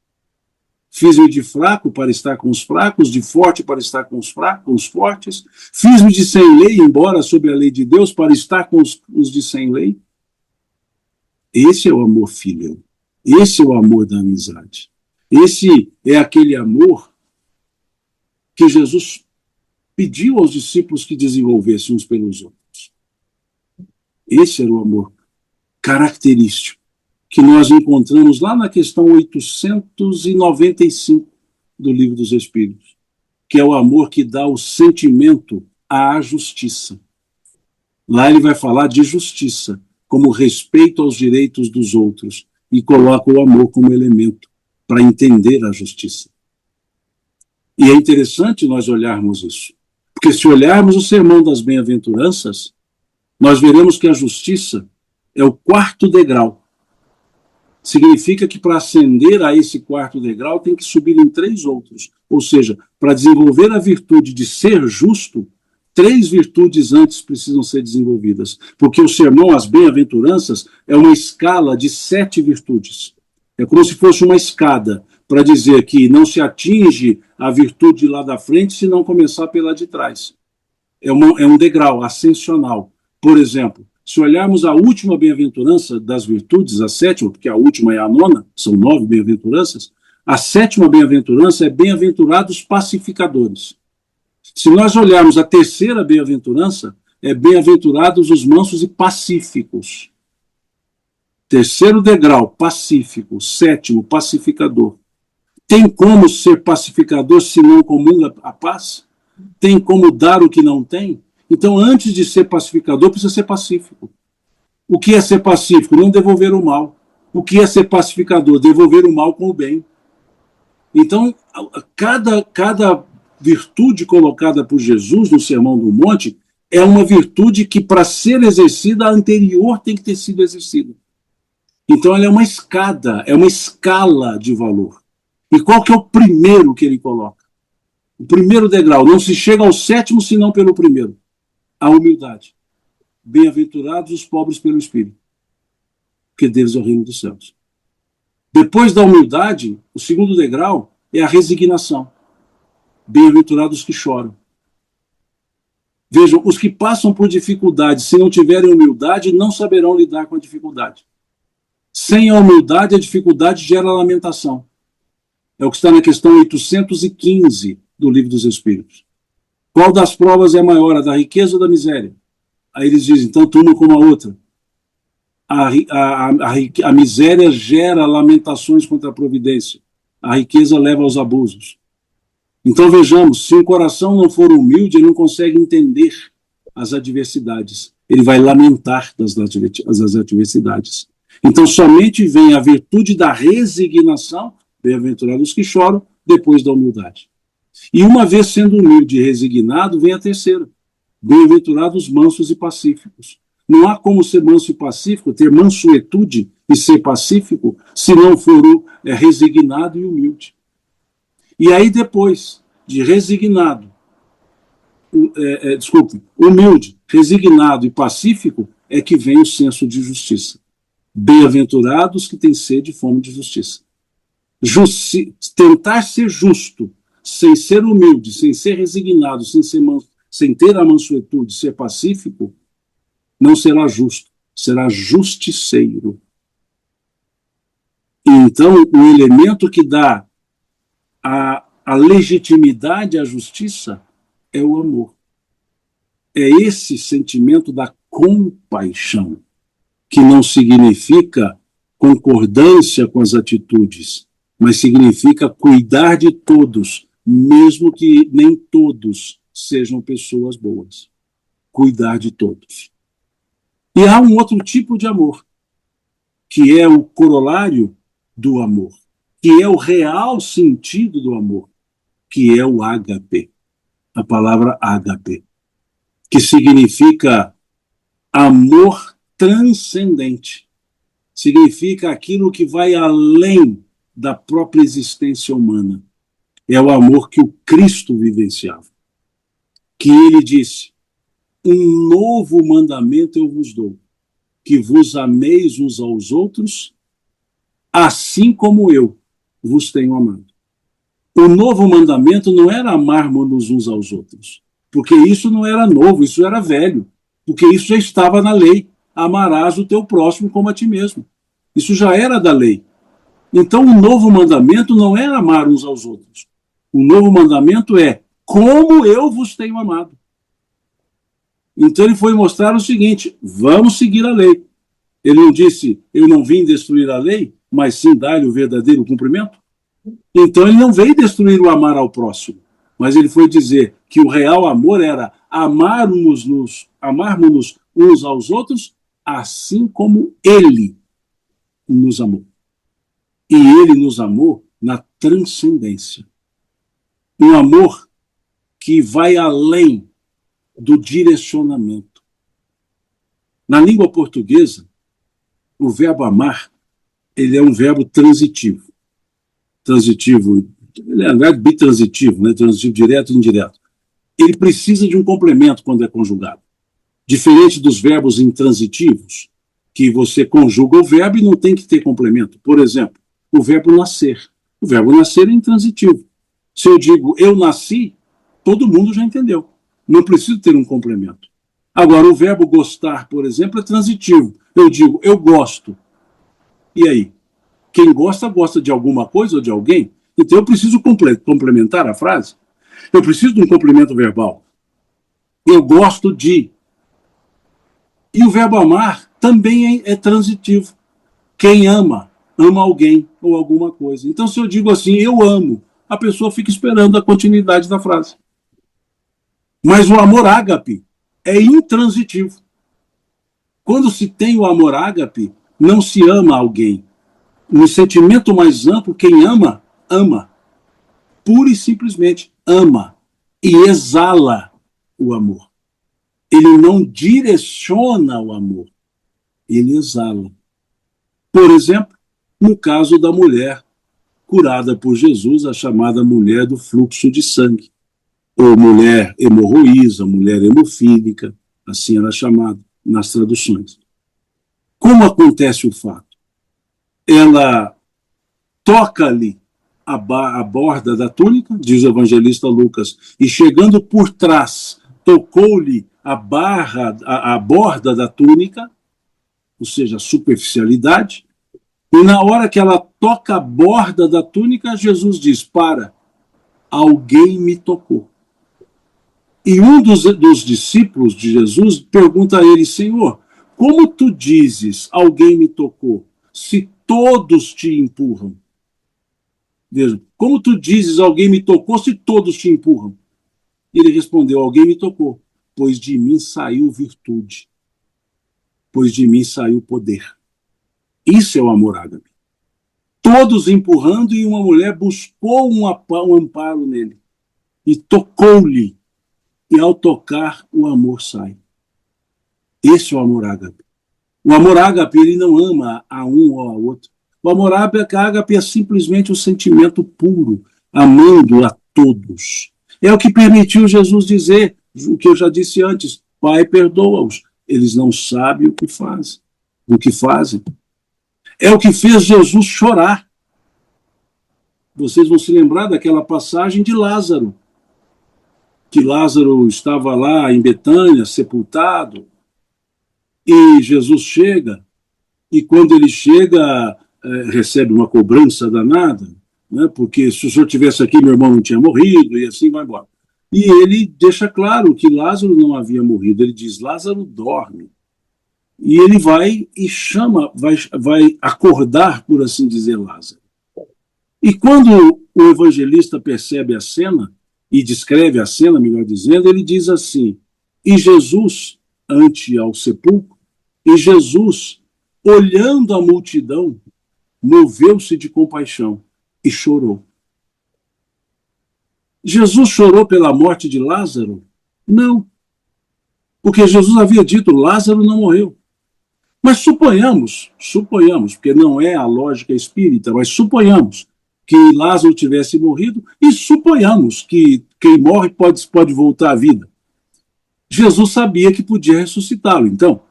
Fiz-me de fraco para estar com os fracos, de forte para estar com os fracos, com os fortes. Fiz-me de sem lei, embora sob a lei de Deus, para estar com os de sem lei. Esse é o amor filial. Esse é o amor da amizade. Esse é aquele amor que Jesus pediu aos discípulos que desenvolvessem uns pelos outros. Esse era o amor característico que nós encontramos lá na questão 895 do Livro dos Espíritos, que é o amor que dá o sentimento à justiça. Lá ele vai falar de justiça, como respeito aos direitos dos outros, e coloca o amor como elemento para entender a justiça. E é interessante nós olharmos isso, porque se olharmos o Sermão das Bem-aventuranças, nós veremos que a justiça é o quarto degrau. Significa que para ascender a esse quarto degrau tem que subir em 3 outros. Ou seja, para desenvolver a virtude de ser justo, 3 virtudes antes precisam ser desenvolvidas. Porque o sermão, as bem-aventuranças, é uma escala de 7 virtudes. É como se fosse uma escada para dizer que não se atinge a virtude lá da frente se não começar pela de trás. É um degrau ascensional. Por exemplo, se olharmos a última bem-aventurança das virtudes, a 7ª, porque a última é a 9ª, são 9 bem-aventuranças, a 7ª bem-aventurança é bem-aventurados pacificadores. Se nós olharmos a 3ª bem-aventurança, é bem-aventurados os mansos e pacíficos. 3º degrau, pacífico. 7º, pacificador. Tem como ser pacificador se não comunga a paz? Tem como dar o que não tem? Então, antes de ser pacificador, precisa ser pacífico. O que é ser pacífico? Não devolver o mal. O que é ser pacificador? Devolver o mal com o bem. Então, cada virtude colocada por Jesus no Sermão do Monte é uma virtude que, para ser exercida, a anterior tem que ter sido exercida. Então, ela é uma escada, é uma escala de valor. E qual que é o primeiro que ele coloca? O primeiro degrau. Não se chega ao 7º senão pelo primeiro. A humildade. Bem-aventurados os pobres pelo Espírito, porque deles é o reino dos céus. Depois da humildade, o segundo degrau é a resignação. Bem-aventurados que choram. Vejam, os que passam por dificuldade, se não tiverem humildade, não saberão lidar com a dificuldade. Sem a humildade, a dificuldade gera lamentação. É o que está na questão 815 do Livro dos Espíritos. Qual das provas é maior, a da riqueza ou da miséria? Aí eles dizem, tanto uma como a outra. A miséria gera lamentações contra a providência. A riqueza leva aos abusos. Então vejamos, se o coração não for humilde, ele não consegue entender as adversidades. Ele vai lamentar das adversidades. Então somente vem a virtude da resignação, bem-aventurados que choram, depois da humildade. E uma vez sendo humilde e resignado, vem a 3ª. Bem-aventurados mansos e pacíficos. Não há como ser manso e pacífico, ter mansuetude e ser pacífico, se não for resignado e humilde. E aí depois de resignado, humilde, resignado e pacífico, é que vem o senso de justiça. Bem-aventurados que têm sede e fome de justiça. Tentar ser justo, sem ser humilde, sem ser resignado, sem ter a mansuetude, ser pacífico, não será justo, será justiceiro. Então, o elemento que dá a legitimidade à justiça é o amor. É esse sentimento da compaixão, que não significa concordância com as atitudes, mas significa cuidar de todos, mesmo que nem todos sejam pessoas boas. Cuidar de todos. E há um outro tipo de amor, que é o corolário do amor, que é o real sentido do amor, que é o ágape, a palavra ágape, que significa amor transcendente. Significa aquilo que vai além da própria existência humana. É o amor que o Cristo vivenciava. Que ele disse: um novo mandamento eu vos dou, que vos ameis uns aos outros, assim como eu vos tenho amado. O novo mandamento não era amarmos uns aos outros, porque isso não era novo, isso era velho, porque isso já estava na lei. Amarás o teu próximo como a ti mesmo. Isso já era da lei. Então, o novo mandamento não é amar uns aos outros. O novo mandamento é como eu vos tenho amado. Então, ele foi mostrar o seguinte: vamos seguir a lei. Ele não disse, eu não vim destruir a lei, mas sim dar-lhe o verdadeiro cumprimento. Então, ele não veio destruir o amar ao próximo, mas ele foi dizer que o real amor era amarmos-nos uns aos outros, assim como ele nos amou. E ele nos amou na transcendência. Um amor que vai além do direcionamento. Na língua portuguesa, o verbo amar, ele é um verbo transitivo. Transitivo, ele é um verbo bitransitivo, né? Transitivo direto e indireto. Ele precisa de um complemento quando é conjugado. Diferente dos verbos intransitivos, que você conjuga o verbo e não tem que ter complemento. Por exemplo, o verbo nascer. O verbo nascer é intransitivo. Se eu digo eu nasci, todo mundo já entendeu. Não preciso ter um complemento. Agora, o verbo gostar, por exemplo, é transitivo. Eu digo eu gosto. E aí? Quem gosta, gosta de alguma coisa ou de alguém? Então eu preciso complementar a frase. Eu preciso de um complemento verbal. Eu gosto de. E o verbo amar também é transitivo. Quem ama, ama alguém ou alguma coisa. Então, se eu digo assim, eu amo, a pessoa fica esperando a continuidade da frase. Mas o amor ágape é intransitivo. Quando se tem o amor ágape, não se ama alguém. No sentimento mais amplo, quem ama, ama. Pura e simplesmente ama. E exala o amor. Ele não direciona o amor. Ele exala. Por exemplo, no caso da mulher curada por Jesus, a chamada mulher do fluxo de sangue, ou mulher hemorroísa, mulher hemofílica, assim era chamada nas traduções. Como acontece o fato? Ela toca-lhe a borda da túnica, diz o evangelista Lucas, e chegando por trás, tocou-lhe a borda da túnica, ou seja, a superficialidade, e na hora que ela toca a borda da túnica, Jesus diz: para, alguém me tocou. E um dos discípulos de Jesus pergunta a ele: Senhor, como tu dizes, alguém me tocou, se todos te empurram? Veja, como tu dizes, alguém me tocou, se todos te empurram? Ele respondeu: alguém me tocou, pois de mim saiu virtude, pois de mim saiu poder. Isso é o amor ágape. Todos empurrando, e uma mulher buscou um amparo nele e tocou-lhe, e ao tocar o amor sai. Esse é o amor ágape. O amor ágape, ele não ama a um ou a outro. O amor ágape é simplesmente o sentimento puro, amando a todos. É o que permitiu Jesus dizer, o que eu já disse antes: Pai, perdoa-os, eles não sabem o que fazem. É o que fez Jesus chorar. Vocês vão se lembrar daquela passagem de Lázaro, que Lázaro estava lá em Betânia, sepultado, e Jesus chega, e quando ele chega, recebe uma cobrança danada, né, porque se o senhor tivesse aqui, meu irmão não tinha morrido, e assim vai embora. E ele deixa claro que Lázaro não havia morrido. Ele diz: Lázaro dorme. E ele vai e chama, vai acordar, por assim dizer, Lázaro. E quando o evangelista percebe a cena, e descreve a cena, melhor dizendo, ele diz assim: e Jesus, ante ao sepulcro, e Jesus, olhando a multidão, moveu-se de compaixão e chorou. Jesus chorou pela morte de Lázaro? Não. Porque Jesus havia dito: Lázaro não morreu. Mas suponhamos, porque não é a lógica espírita, mas suponhamos que Lázaro tivesse morrido e suponhamos que quem morre pode voltar à vida. Jesus sabia que podia ressuscitá-lo. Então,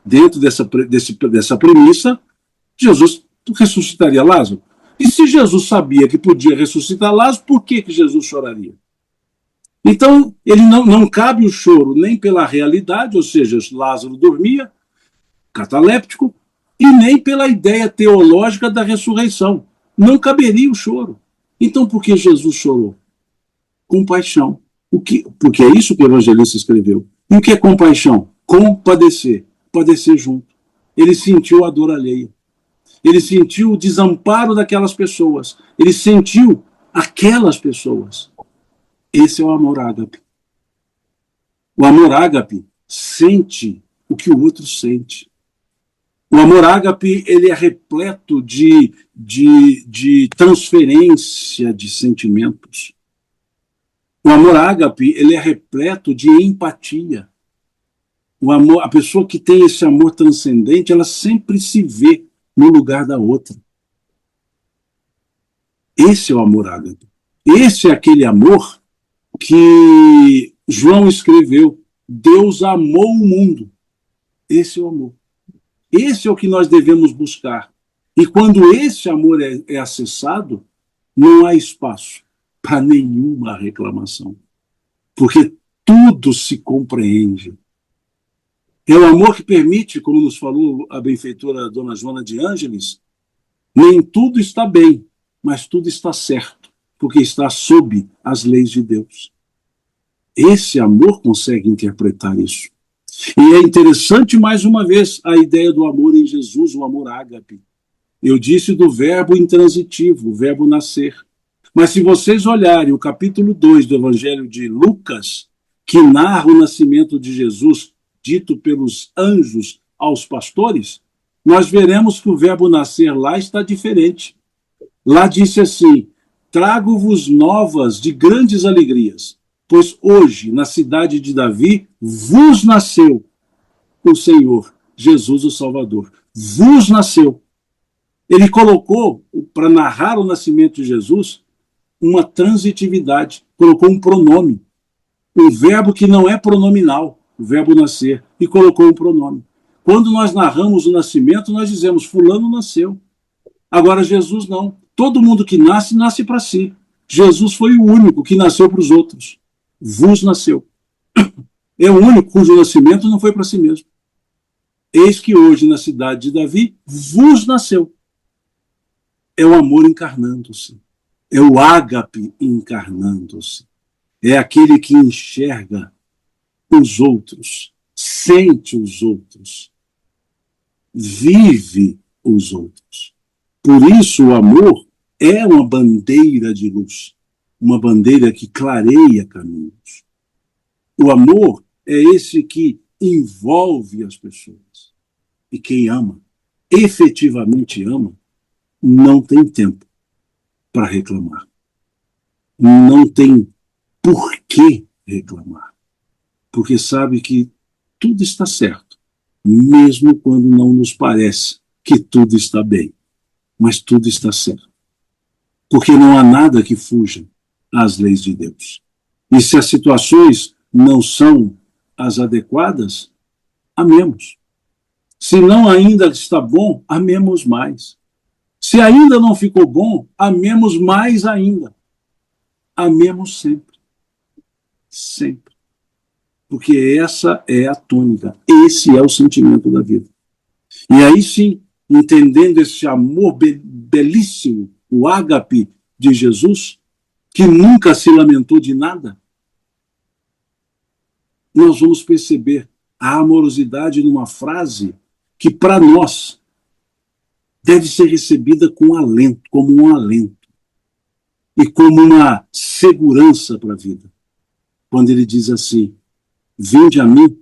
dentro dessa premissa, Jesus ressuscitaria Lázaro. E se Jesus sabia que podia ressuscitar Lázaro, por que Jesus choraria? Então, ele não cabe o choro nem pela realidade, ou seja, Lázaro dormia, cataléptico, e nem pela ideia teológica da ressurreição. Não caberia o choro. Então, por que Jesus chorou? Compaixão. Porque é isso que o evangelista escreveu. E o que é compaixão? Compadecer. Padecer junto. Ele sentiu a dor alheia. Ele sentiu o desamparo daquelas pessoas. Ele sentiu aquelas pessoas. Esse é o amor ágape. O amor ágape sente o que o outro sente. O amor ágape, ele é repleto de transferência de sentimentos. O amor ágape, ele é repleto de empatia. O amor, a pessoa que tem esse amor transcendente, ela sempre se vê no lugar da outra. Esse é o amor ágape. Esse é aquele amor que João escreveu. Deus amou o mundo. Esse é o amor. Esse é o que nós devemos buscar. E quando esse amor é acessado, não há espaço para nenhuma reclamação. Porque tudo se compreende. É o amor que permite, como nos falou a benfeitora Dona Joana de Ângeles, nem tudo está bem, mas tudo está certo, porque está sob as leis de Deus. Esse amor consegue interpretar isso. E é interessante, mais uma vez, a ideia do amor em Jesus, o amor ágape. Eu disse do verbo intransitivo, o verbo nascer. Mas se vocês olharem o capítulo 2 do Evangelho de Lucas, que narra o nascimento de Jesus, dito pelos anjos aos pastores, nós veremos que o verbo nascer lá está diferente. Lá disse assim: trago-vos novas de grandes alegrias, pois hoje, na cidade de Davi, vos nasceu o Senhor, Jesus o Salvador. Vos nasceu. Ele colocou, para narrar o nascimento de Jesus, uma transitividade, colocou um pronome, um verbo que não é pronominal, o verbo nascer, e colocou um pronome. Quando nós narramos o nascimento, nós dizemos, fulano nasceu. Agora, Jesus não. Todo mundo que nasce, nasce para si. Jesus foi o único que nasceu para os outros. Vos nasceu. É o único cujo nascimento não foi para si mesmo. Eis que hoje, na cidade de Davi, vos nasceu. É o amor encarnando-se. É o ágape encarnando-se. É aquele que enxerga os outros, sente os outros, vive os outros. Por isso, o amor é uma bandeira de luz, uma bandeira que clareia caminhos. O amor é esse que envolve as pessoas. E quem ama, efetivamente ama, não tem tempo para reclamar. Não tem por que reclamar. Porque sabe que tudo está certo, mesmo quando não nos parece que tudo está bem. Mas tudo está certo. Porque não há nada que fuja às leis de Deus. E se as situações não são as adequadas, amemos. Se não ainda está bom, amemos mais. Se ainda não ficou bom, amemos mais ainda. Amemos sempre. Sempre. Porque essa é a tônica. Esse é o sentimento da vida. E aí sim, entendendo esse amor belíssimo, o ágape de Jesus, que nunca se lamentou de nada, nós vamos perceber a amorosidade numa frase que, para nós, deve ser recebida com alento, como um alento, e como uma segurança para a vida. Quando ele diz assim: vinde a mim,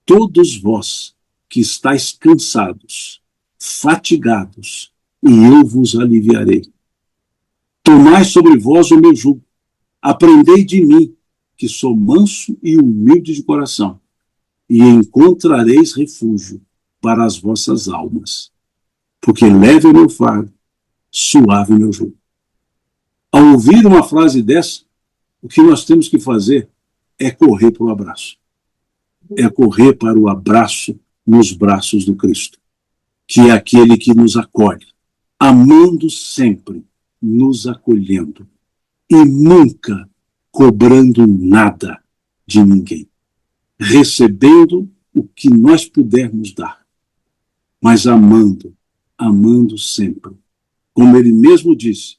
todos vós que estáis cansados, fatigados, e eu vos aliviarei. Tomai sobre vós o meu jugo, aprendei de mim, que sou manso e humilde de coração, e encontrareis refúgio para as vossas almas, porque leve é o meu fardo, suave é o meu jugo. Ao ouvir uma frase dessa, o que nós temos que fazer é correr para o abraço. É correr para o abraço nos braços do Cristo, que é aquele que nos acolhe, amando sempre, nos acolhendo e nunca cobrando nada de ninguém, recebendo o que nós pudermos dar, mas amando, amando sempre. Como ele mesmo disse,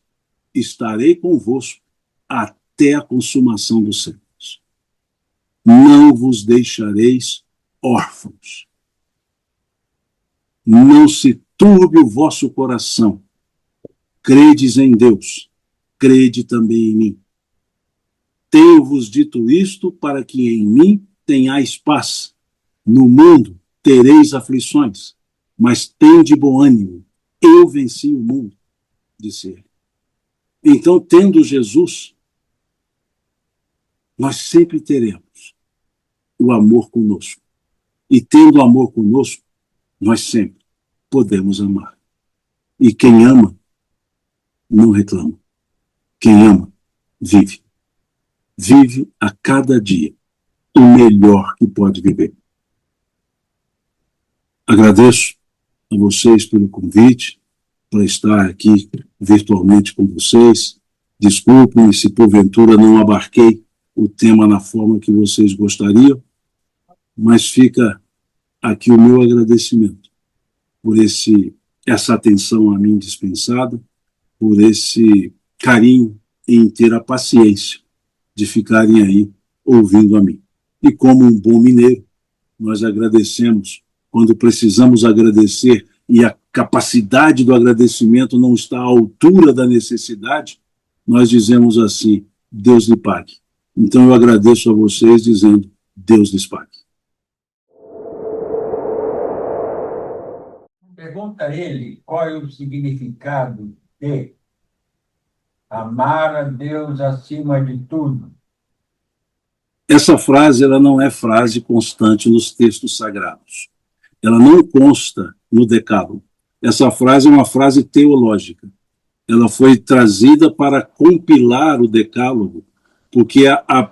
estarei convosco até a consumação dos séculos. Não vos deixareis órfãos. Não se turbe o vosso coração. Credes em Deus, crede também em mim. Tenho-vos dito isto para que em mim tenhais paz. No mundo tereis aflições, mas tende bom ânimo. Eu venci o mundo, disse ele. Então, tendo Jesus, nós sempre teremos o amor conosco. E tendo o amor conosco, nós sempre podemos amar. E quem ama, não reclama. Quem ama, vive. Vive a cada dia o melhor que pode viver. Agradeço a vocês pelo convite, para estar aqui virtualmente com vocês. Desculpem se porventura não abarquei o tema na forma que vocês gostariam, mas fica aqui o meu agradecimento por essa atenção a mim dispensada, por esse carinho em ter a paciência de ficarem aí ouvindo a mim. E como um bom mineiro, nós agradecemos quando precisamos agradecer e a capacidade do agradecimento não está à altura da necessidade, nós dizemos assim, Deus lhe pague. Então eu agradeço a vocês dizendo, Deus lhes pague. Pergunta a ele qual é o significado de amar a Deus acima de tudo. Essa frase ela não é frase constante nos textos sagrados. Ela não consta no Decálogo. Essa frase é uma frase teológica. Ela foi trazida para compilar o Decálogo, porque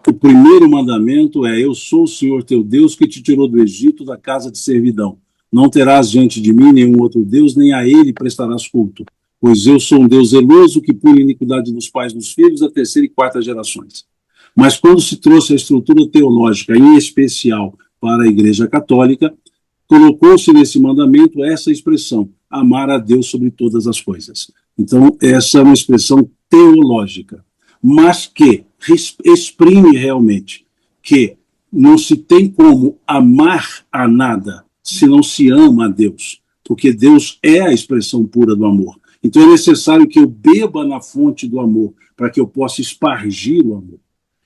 o primeiro mandamento é: eu sou o Senhor teu Deus que te tirou do Egito, da casa de servidão. Não terás diante de mim nenhum outro Deus, nem a ele prestarás culto, pois eu sou um Deus zeloso que pune a iniquidade dos pais dos filhos da terceira e quarta gerações. Mas quando se trouxe a estrutura teológica, em especial para a Igreja Católica, colocou-se nesse mandamento essa expressão, amar a Deus sobre todas as coisas. Então, essa é uma expressão teológica, mas que exprime realmente que não se tem como amar a nada se não se ama a Deus, porque Deus é a expressão pura do amor. Então, é necessário que eu beba na fonte do amor, para que eu possa espargir o amor.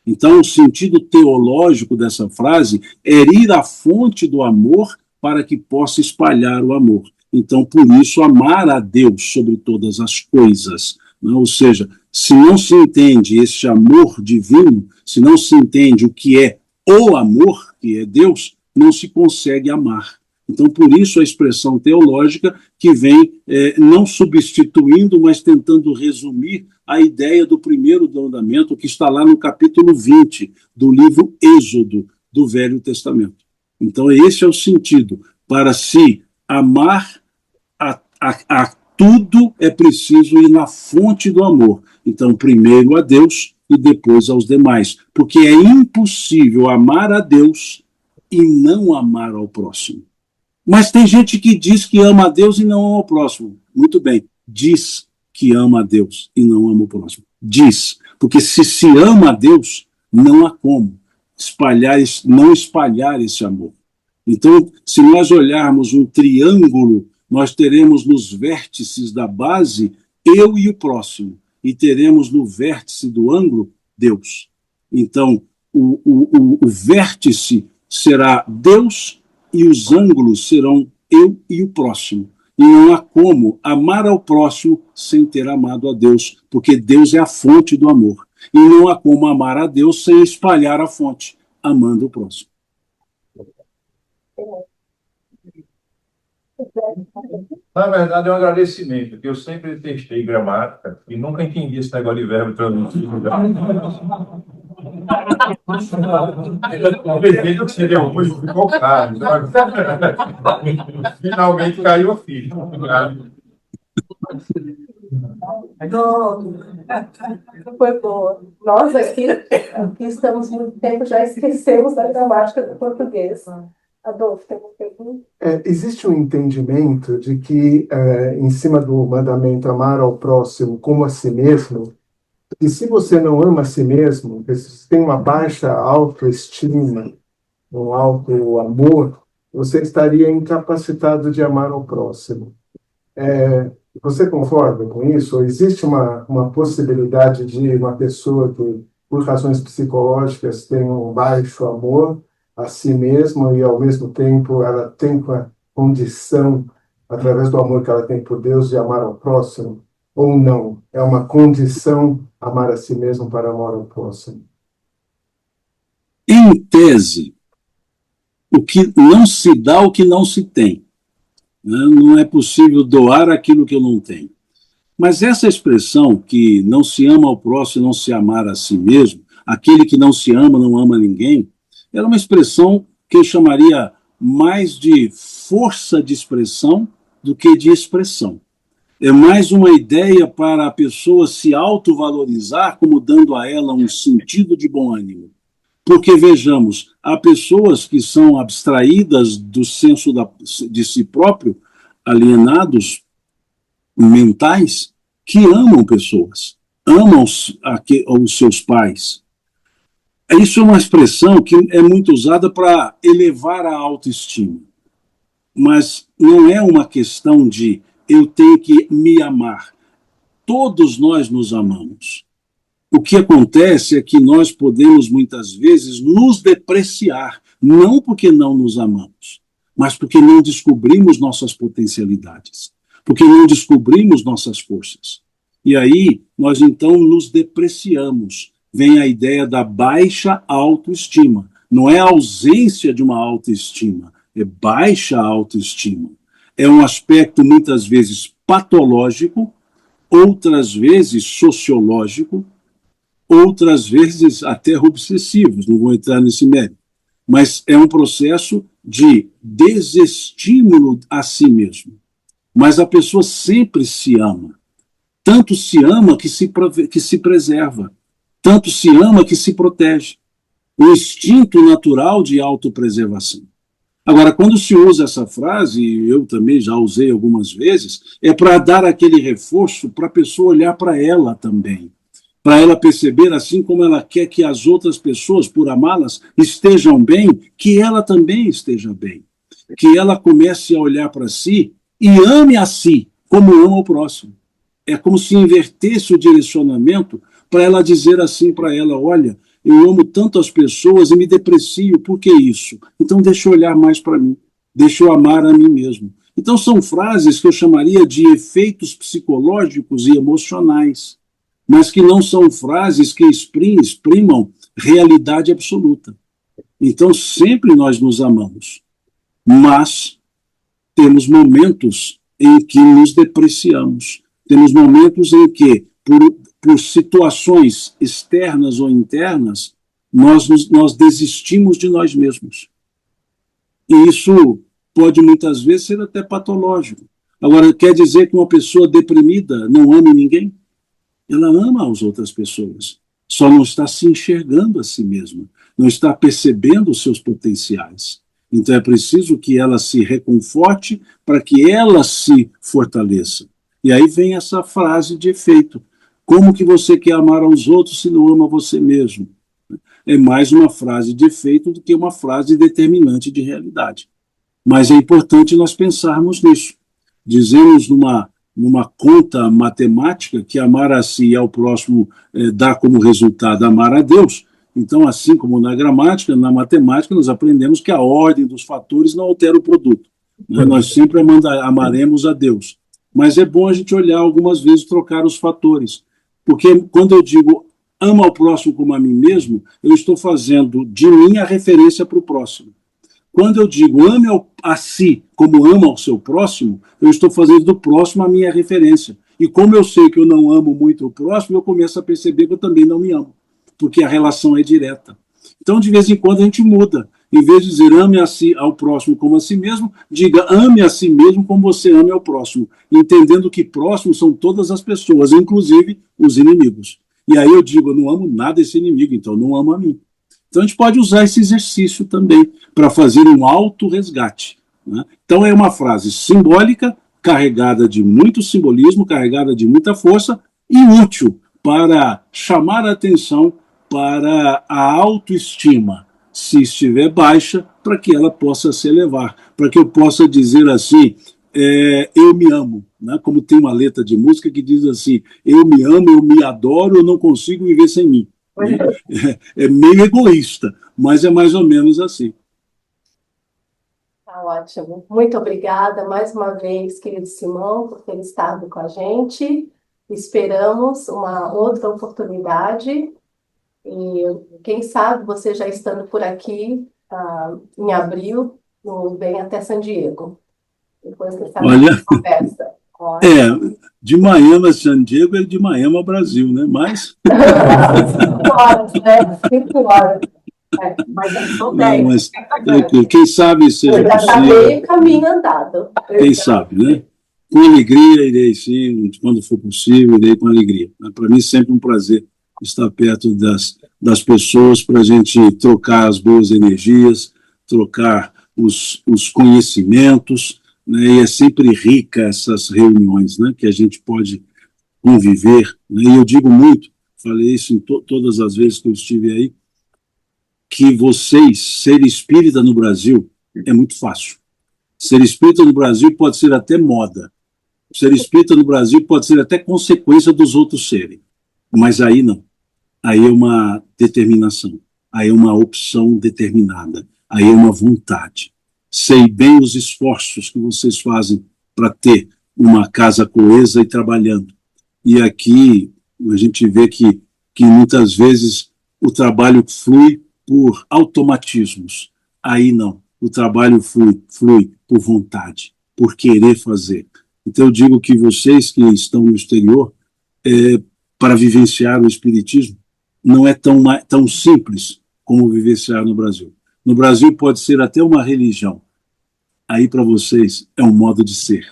Então, o sentido teológico dessa frase é ir à fonte do amor para que possa espalhar o amor. Então, por isso, amar a Deus sobre todas as coisas. Né? Ou seja, se não se entende esse amor divino, se não se entende o que é o amor, que é Deus, não se consegue amar. Então, por isso, a expressão teológica que vem não substituindo, mas tentando resumir a ideia do primeiro mandamento, que está lá no capítulo 20 do livro Êxodo, do Velho Testamento. Então, esse é o sentido. Para se amar a tudo, é preciso ir na fonte do amor. Então, primeiro a Deus e depois aos demais. Porque é impossível amar a Deus e não amar ao próximo. Mas tem gente que diz que ama a Deus e não ama o próximo. Muito bem, diz que ama a Deus e não ama o próximo. Diz, porque se ama a Deus, não há como não espalhar esse amor. Então, se nós olharmos um triângulo, nós teremos nos vértices da base eu e o próximo, e teremos no vértice do ângulo Deus. Então, o vértice será Deus e os ângulos serão eu e o próximo. E não há como amar ao próximo sem ter amado a Deus, porque Deus é a fonte do amor. E não há como amar a Deus sem espalhar a fonte, amando o próximo. Na verdade, é um agradecimento, porque eu sempre testei gramática e nunca entendi esse negócio de verbo transitivo. Talvez que seria hoje, ficou claro. Finalmente caiu a ficha. Foi boa. Nós aqui estamos muito tempo, já esquecemos da gramática do português. Adolfo, tem uma pergunta? Existe um entendimento de que, em cima do mandamento amar ao próximo como a si mesmo, e se você não ama a si mesmo, se você tem uma baixa autoestima, um alto amor, você estaria incapacitado de amar ao próximo. Você concorda com isso? Ou existe uma possibilidade de uma pessoa que, por razões psicológicas, tem um baixo amor a si mesma e, ao mesmo tempo, ela tem a condição, através do amor que ela tem por Deus, de amar ao próximo? Ou não? É uma condição amar a si mesmo para amar ao próximo? Em tese, o que não se dá, o que não se tem. Não é possível doar aquilo que eu não tenho. Mas essa expressão que não se ama ao próximo, não se amar a si mesmo, aquele que não se ama, não ama ninguém, era uma expressão que eu chamaria mais de força de expressão do que de expressão. É mais uma ideia para a pessoa se autovalorizar, como dando a ela um sentido de bom ânimo. Porque, vejamos, há pessoas que são abstraídas do senso de si próprio, alienados, mentais, que amam pessoas, amam os seus pais. Isso é uma expressão que é muito usada para elevar a autoestima. Mas não é uma questão de eu tenho que me amar. Todos nós nos amamos. O que acontece é que nós podemos, muitas vezes, nos depreciar, não porque não nos amamos, mas porque não descobrimos nossas potencialidades, porque não descobrimos nossas forças. E aí, nós então nos depreciamos. Vem a ideia da baixa autoestima. Não é a ausência de uma autoestima, é baixa autoestima. É um aspecto, muitas vezes, patológico, outras vezes sociológico, outras vezes até obsessivos, não vou entrar nesse mérito, mas é um processo de desestímulo a si mesmo. Mas a pessoa sempre se ama, tanto se ama que se preserva, tanto se ama que se protege. O instinto natural de autopreservação. Agora, quando se usa essa frase, eu também já usei algumas vezes, é para dar aquele reforço para a pessoa olhar para ela também, para ela perceber, assim como ela quer que as outras pessoas, por amá-las, estejam bem, que ela também esteja bem. Que ela comece a olhar para si e ame a si, como ama o próximo. É como se invertesse o direcionamento para ela dizer assim para ela, olha, eu amo tanto as pessoas e me deprecio, por que isso? Então deixa eu olhar mais para mim, deixa eu amar a mim mesmo. Então são frases que eu chamaria de efeitos psicológicos e emocionais, mas que não são frases que exprimam realidade absoluta. Então sempre nós nos amamos, mas temos momentos em que nos depreciamos, temos momentos em que, por situações externas ou internas, nós desistimos de nós mesmos. E isso pode muitas vezes ser até patológico. Agora, quer dizer que uma pessoa deprimida não ame ninguém? Ela ama as outras pessoas, só não está se enxergando a si mesma, não está percebendo os seus potenciais. Então é preciso que ela se reconforte para que ela se fortaleça. E aí vem essa frase de efeito. Como que você quer amar aos outros se não ama você mesmo? É mais uma frase de efeito do que uma frase determinante de realidade. Mas é importante nós pensarmos nisso. Dizemos numa conta matemática que amar a si e ao próximo dá como resultado amar a Deus. Então, assim como na gramática, na matemática, nós aprendemos que a ordem dos fatores não altera o produto. Nós sempre amaremos a Deus. Mas é bom a gente olhar algumas vezes, trocar os fatores. Porque quando eu digo ama ao próximo como a mim mesmo, eu estou fazendo de mim a referência para o próximo. Quando eu digo ame a si como ama ao seu próximo, eu estou fazendo do próximo a minha referência. E como eu sei que eu não amo muito o próximo, eu começo a perceber que eu também não me amo, porque a relação é direta. Então, de vez em quando, a gente muda. Em vez de dizer ame a si, ao próximo como a si mesmo, diga ame a si mesmo como você ame ao próximo, entendendo que próximo são todas as pessoas, inclusive os inimigos. E aí eu digo, eu não amo nada esse inimigo, então não amo a mim. Então a gente pode usar esse exercício também para fazer um auto-resgate, né? Então é uma frase simbólica, carregada de muito simbolismo, carregada de muita força e útil para chamar a atenção para a autoestima, se estiver baixa, para que ela possa se elevar, para que eu possa dizer assim, eu me amo, né? Como tem uma letra de música que diz assim, eu me amo, eu me adoro, eu não consigo viver sem mim. Né? É meio egoísta, mas é mais ou menos assim. Tá ótimo. Muito obrigada mais uma vez, querido Simão, por ter estado com a gente. Esperamos uma outra oportunidade. E quem sabe você já estando por aqui em abril, vem até San Diego. Depois que Olha, conversa. de Miami a San Diego é de Miami ao Brasil, né? Mas 5 horas, né? 5 horas. Mas são 10. mas tranquilo. Quem sabe seja Já está possível. meio caminho andado. Quem sabe, né? Com alegria irei sim, quando for possível, irei com alegria. Para mim, sempre um prazer estar perto das pessoas para a gente trocar as boas energias, trocar os conhecimentos, né? E é sempre rica essas reuniões, né? Que a gente pode conviver, né? E eu digo muito, falei isso em todas as vezes que eu estive aí, que vocês, ser espírita no Brasil, é muito fácil. Ser espírita no Brasil pode ser até moda. Ser espírita no Brasil pode ser até consequência dos outros serem. Mas aí não. Aí é uma determinação. Aí é uma opção determinada. Aí é uma vontade. Sei bem os esforços que vocês fazem para ter uma casa coesa e trabalhando. E aqui a gente vê que muitas vezes o trabalho flui por automatismos. Aí não. O trabalho flui por vontade, por querer fazer. Então eu digo que vocês que estão no exterior, para vivenciar o espiritismo, não é tão simples como vivenciar no Brasil. No Brasil pode ser até uma religião. Aí para vocês é um modo de ser,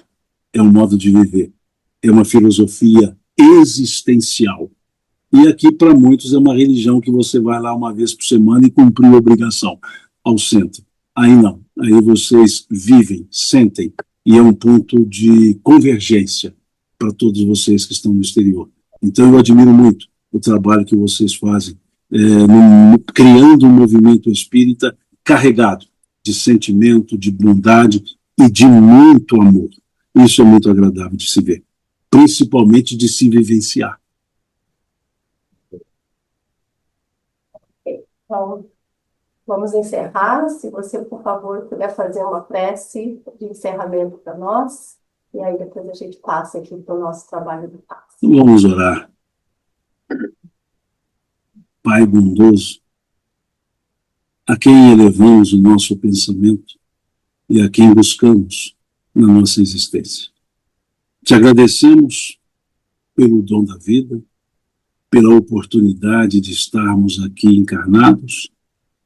é um modo de viver, é uma filosofia existencial. E aqui para muitos é uma religião que você vai lá uma vez por semana e cumprir a obrigação ao centro. Aí não, aí vocês vivem, sentem, e é um ponto de convergência para todos vocês que estão no exterior. Então eu admiro muito o trabalho que vocês fazem, criando um movimento espírita carregado de sentimento, de bondade e de muito amor. Isso é muito agradável de se ver, principalmente de se vivenciar. Então, vamos encerrar. Se você, por favor, puder fazer uma prece de encerramento para nós, e aí depois a gente passa aqui para o nosso trabalho do passe. Vamos orar. Pai bondoso, a quem elevamos o nosso pensamento e a quem buscamos na nossa existência. Te agradecemos pelo dom da vida, pela oportunidade de estarmos aqui encarnados,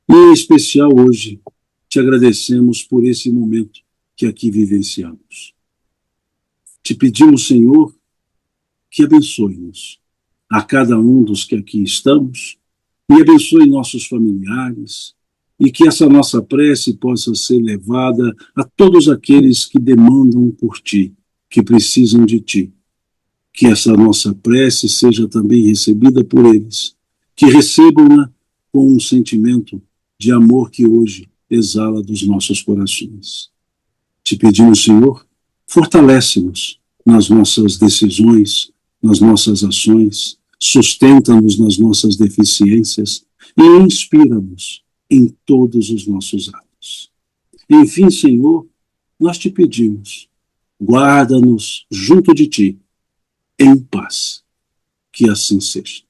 e em especial hoje, te agradecemos por esse momento que aqui vivenciamos. Te pedimos, Senhor, que abençoe-nos a cada um dos que aqui estamos e abençoe nossos familiares e que essa nossa prece possa ser levada a todos aqueles que demandam por Ti, que precisam de Ti. Que essa nossa prece seja também recebida por eles, que recebam-na com um sentimento de amor que hoje exala dos nossos corações. Te pedimos, Senhor, fortalece-nos nas nossas decisões, nas nossas ações, sustenta-nos nas nossas deficiências e inspira-nos em todos os nossos atos. Enfim, Senhor, nós te pedimos, guarda-nos junto de Ti, em paz. Que assim seja.